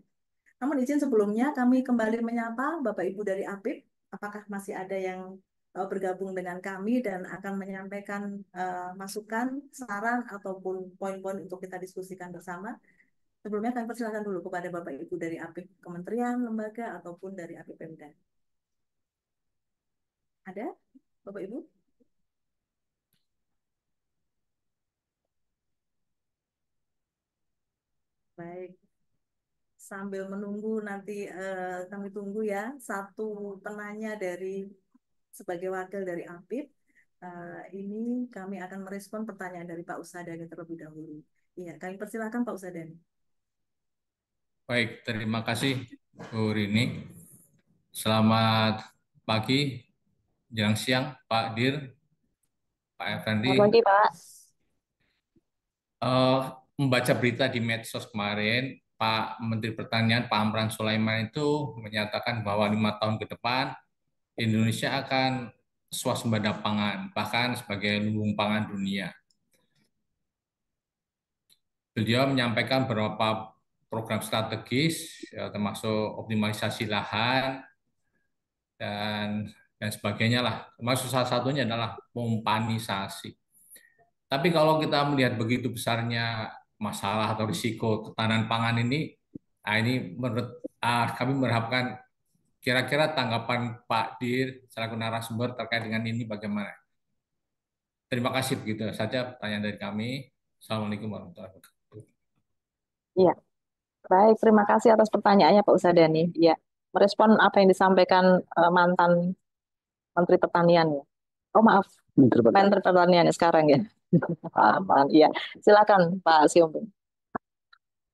Namun izin sebelumnya kami kembali menyapa Bapak Ibu dari APIP, apakah masih ada yang bergabung dengan kami dan akan menyampaikan masukan, saran ataupun poin-poin untuk kita diskusikan bersama. Sebelumnya kami persilakan dulu kepada Bapak Ibu dari APIP Kementerian, Lembaga ataupun dari APIP Pemda. Ada Bapak Ibu? sambil menunggu nanti kami tunggu ya satu penanya dari sebagai wakil dari APIP. Ini kami akan merespon pertanyaan dari Pak Usadani terlebih dahulu. Iya, kami persilakan Pak Usadani. Baik, terima kasih Bu Rini. Selamat pagi, jelang siang, Pak Dir, Pak Effendi. Selamat pagi, Pak. Eh, Membaca berita di medsos kemarin, Pak Menteri Pertanian, Pak Amran Sulaiman itu menyatakan bahwa 5 tahun ke depan Indonesia akan swasembada pangan, bahkan sebagai lumbung pangan dunia. Beliau menyampaikan beberapa program strategis, ya, termasuk optimalisasi lahan dan sebagainya lah. Termasuk salah satunya adalah pompanisasi. Tapi kalau kita melihat begitu besarnya masalah atau risiko ketahanan pangan ini menurut kami mengharapkan kira-kira tanggapan Pak Dir selaku narasumber terkait dengan ini bagaimana? Terima kasih, begitu saja pertanyaan dari kami. Assalamualaikum warahmatullahi wabarakatuh. Iya, baik. Terima kasih atas pertanyaannya Pak Usadani. Ya, merespon apa yang disampaikan mantan Menteri Pertanian ya. Oh maaf, Menteri Pertanian sekarang ya. Iya, silakan Pak Siombing.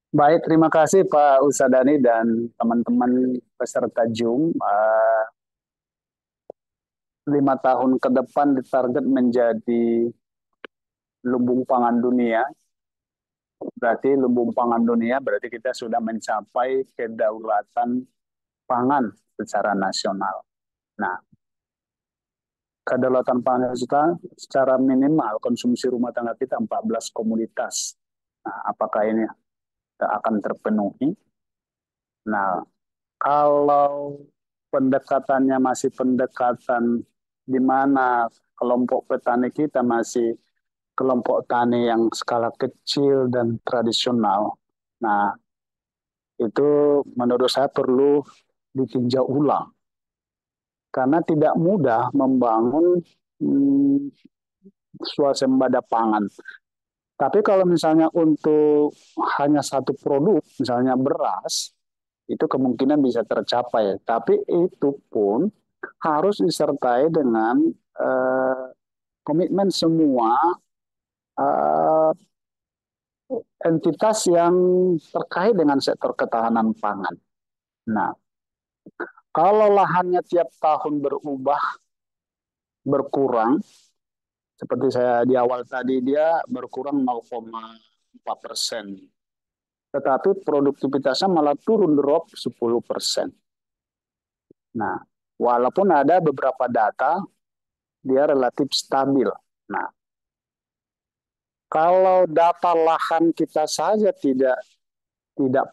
Baik, terima kasih Pak Usadani dan teman-teman peserta Zoom. 5 tahun ke depan ditarget menjadi lumbung pangan dunia. Berarti lumbung pangan dunia berarti kita sudah mencapai kedaulatan pangan secara nasional. Nah, kedaulatan pangan kita secara minimal konsumsi rumah tangga kita 14 komoditas. Nah, apakah ini akan terpenuhi? Nah, kalau pendekatannya masih pendekatan di mana kelompok petani kita masih kelompok tani yang skala kecil dan tradisional. Nah, itu menurut saya perlu ditinjau ulang. Karena tidak mudah membangun swasembada pangan. Tapi kalau misalnya untuk hanya satu produk, misalnya beras, itu kemungkinan bisa tercapai. Tapi itu pun harus disertai dengan komitmen semua entitas yang terkait dengan sektor ketahanan pangan. Nah, kalau lahannya tiap tahun berkurang, seperti saya di awal tadi, dia berkurang 0,4%. Tetapi produktivitasnya malah turun drop 10%. Nah, walaupun ada beberapa data, dia relatif stabil. Nah, kalau data lahan kita saja tidak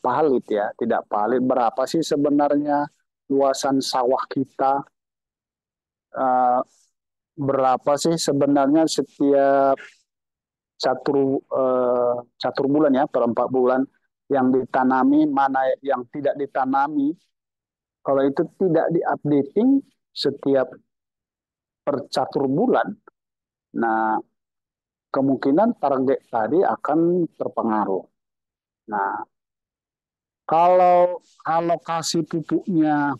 valid ya, tidak valid berapa sih sebenarnya luasan sawah kita, berapa sih sebenarnya setiap catur bulan ya, per 4 bulan yang ditanami, mana yang tidak ditanami. Kalau itu tidak di-updating setiap per catur bulan, nah kemungkinan target tadi akan terpengaruh. Nah, kalau alokasi pupuknya,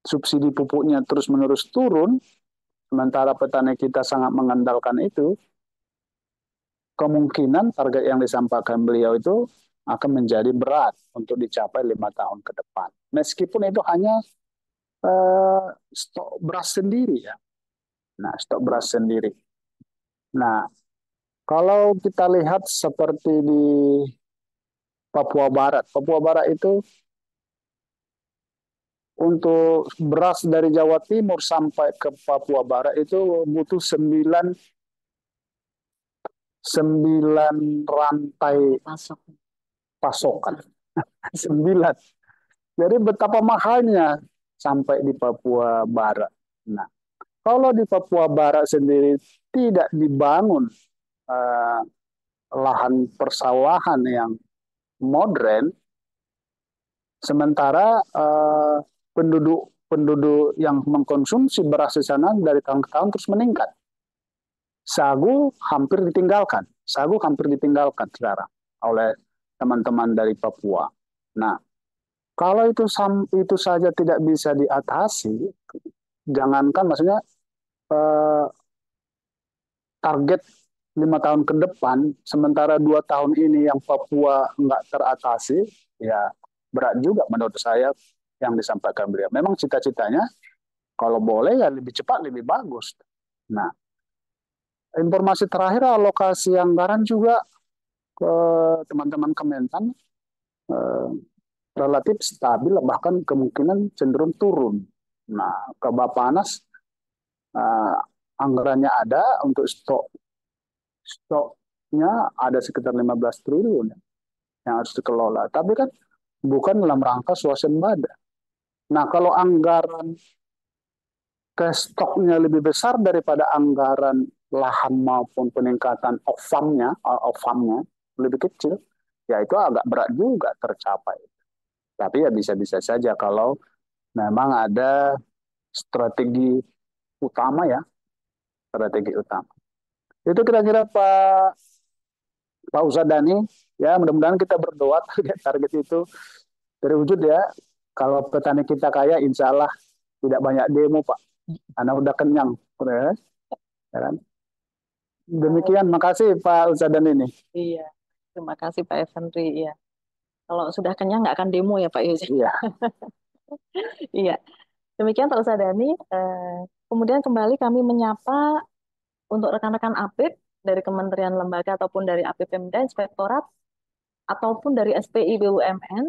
subsidi pupuknya terus-menerus turun, sementara petani kita sangat mengandalkan itu, kemungkinan target yang disampaikan beliau itu akan menjadi berat untuk dicapai 5 tahun ke depan. Meskipun itu hanya stok beras sendiri ya. Nah, stok beras sendiri. Nah, kalau kita lihat seperti di Papua Barat itu untuk beras dari Jawa Timur sampai ke Papua Barat itu butuh 9 rantai pasokan. 9. Jadi betapa mahalnya sampai di Papua Barat. Nah, kalau di Papua Barat sendiri tidak dibangun lahan persawahan yang modern, sementara penduduk yang mengkonsumsi beras di sana dari tahun ke tahun terus meningkat. Sagu hampir ditinggalkan sekarang oleh teman-teman dari Papua. Nah, kalau itu saja tidak bisa diatasi, jangankan maksudnya eh, target 5 tahun ke depan, sementara 2 tahun ini yang Papua nggak teratasi, ya berat juga menurut saya yang disampaikan beliau. Memang cita-citanya kalau boleh ya lebih cepat lebih bagus. Nah, informasi terakhir alokasi anggaran juga ke teman-teman Kementan eh, relatif stabil, bahkan kemungkinan cenderung turun. Nah, ke Bapanas anggarannya ada untuk stoknya ada sekitar 15 triliun yang harus dikelola. Tapi kan bukan dalam rangka swasembada. Nah, kalau anggaran ke stoknya lebih besar daripada anggaran lahan maupun peningkatan off-farm-nya lebih kecil, ya itu agak berat juga tercapai. Tapi ya bisa-bisa saja kalau memang ada strategi utama ya, strategi utama. Itu kira-kira Pak Usadani, ya mudah-mudahan kita berdoa target itu terwujud ya. Kalau petani kita kaya, insya Allah tidak banyak demo Pak, karena udah kenyang. Ya kan? Demikian, makasih Pak Usadani ini. Iya, terima kasih Pak Effendi. Iya. Kalau sudah kenyang nggak akan demo ya Pak Yus. Iya. Iya. Demikian Pak Usadani. Kemudian kembali kami menyapa untuk rekan-rekan APIP dari Kementerian Lembaga ataupun dari APPMD, Inspektorat, ataupun dari SPI BUMN.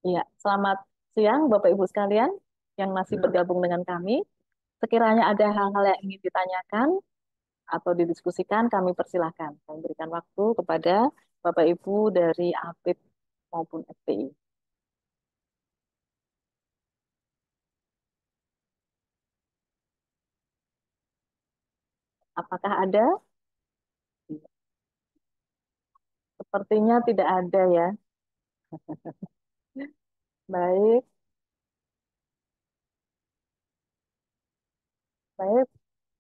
Iya, selamat siang Bapak Ibu sekalian yang masih bergabung dengan kami. Sekiranya ada hal-hal yang ingin ditanyakan atau didiskusikan, kami persilahkan. Kami berikan waktu kepada Bapak Ibu dari APIP maupun SPI. Apakah ada? Sepertinya tidak ada ya. Baik. Baik.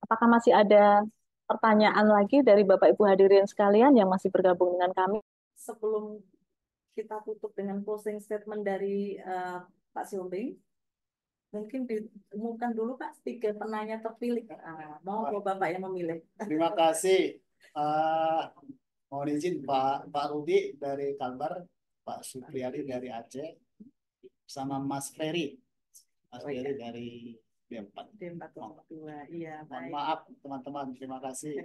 Apakah masih ada pertanyaan lagi dari Bapak Ibu hadirin sekalian yang masih bergabung dengan kami? Sebelum kita tutup dengan closing statement dari Pak Siombing, mungkin diumumkan dulu Pak 3 penanya terpilih. Mau Bapak yang memilih. Terima kasih. Mohon izin Pak Rudi dari Kalbar, Pak Supriyadi dari Aceh, sama Mas Ferry. Mas Ferry dari D4. Iya, Mohon baik. maaf teman-teman, terima kasih.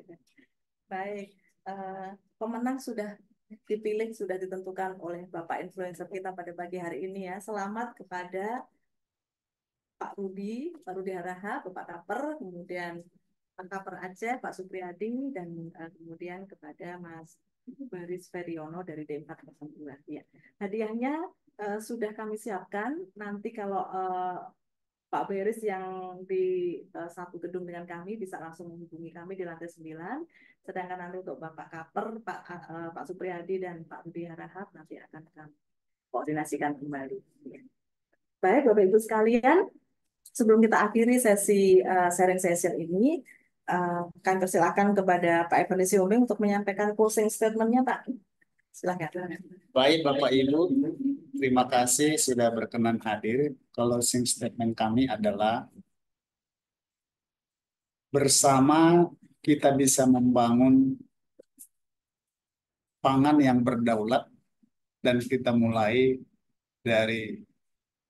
Baik, pemenang sudah dipilih, sudah ditentukan oleh Bapak influencer kita pada pagi hari ini ya. Selamat kepada Pak Rudi Harahap, Bapak Kaper, kemudian Pak Kaper Aceh, Pak Supriyadi, dan kemudian kepada Mas Baris Feriono dari D402. Ya. Hadiahnya sudah kami siapkan. Nanti kalau Pak Beris yang di satu gedung dengan kami bisa langsung menghubungi kami di lantai 9. Sedangkan nanti untuk Bapak Kaper, Pak Supriyadi dan Pak Rudi Harahap nanti akan kami koordinasikan kembali. Baik, Bapak Ibu sekalian, sebelum kita akhiri sesi sharing session ini, kami persilakan kepada Pak Effendi Siombing untuk menyampaikan closing statement-nya, Pak. Silakan. Baik Bapak Ibu, terima kasih sudah berkenan hadir. Closing statement kami adalah bersama kita bisa membangun pangan yang berdaulat dan kita mulai dari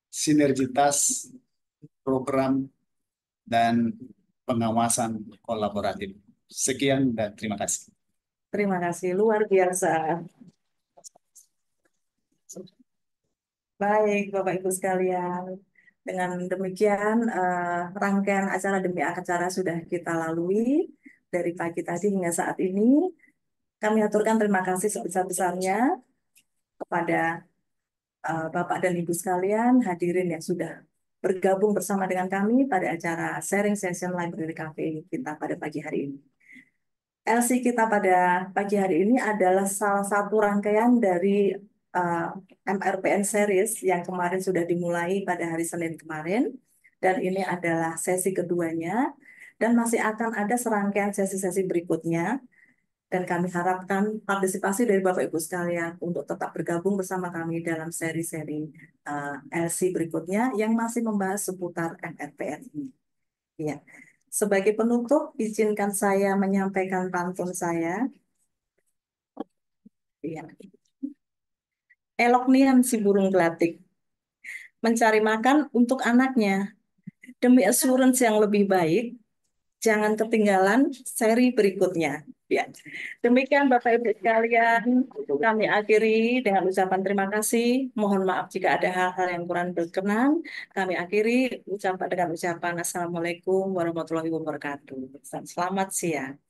sinergitas program dan pengawasan kolaboratif. Sekian dan terima kasih. Terima kasih, luar biasa. Baik, Bapak Ibu sekalian. Dengan demikian, rangkaian acara demi acara sudah kita lalui dari pagi tadi hingga saat ini. Kami aturkan terima kasih sebesar-besarnya kepada Bapak dan Ibu sekalian, hadirin yang sudah bergabung bersama dengan kami pada acara sharing session Library Cafe kita pada pagi hari ini. LC kita pada pagi hari ini adalah salah satu rangkaian dari MRPN series yang kemarin sudah dimulai pada hari Senin kemarin, dan ini adalah sesi keduanya, dan masih akan ada serangkaian sesi-sesi berikutnya. Dan kami harapkan partisipasi dari Bapak Ibu sekalian untuk tetap bergabung bersama kami dalam seri-seri LC berikutnya yang masih membahas seputar MRPN ini. Ya. Sebagai penutup, izinkan saya menyampaikan pantun saya. Ya. Elok nian si burung gelatik, mencari makan untuk anaknya. Demi assurance yang lebih baik, jangan ketinggalan seri berikutnya. Ya. Demikian Bapak Ibu sekalian, kami akhiri dengan ucapan terima kasih. Mohon maaf jika ada hal-hal yang kurang berkenan. Kami akhiri dengan ucapan Assalamualaikum warahmatullahi wabarakatuh. Selamat siang.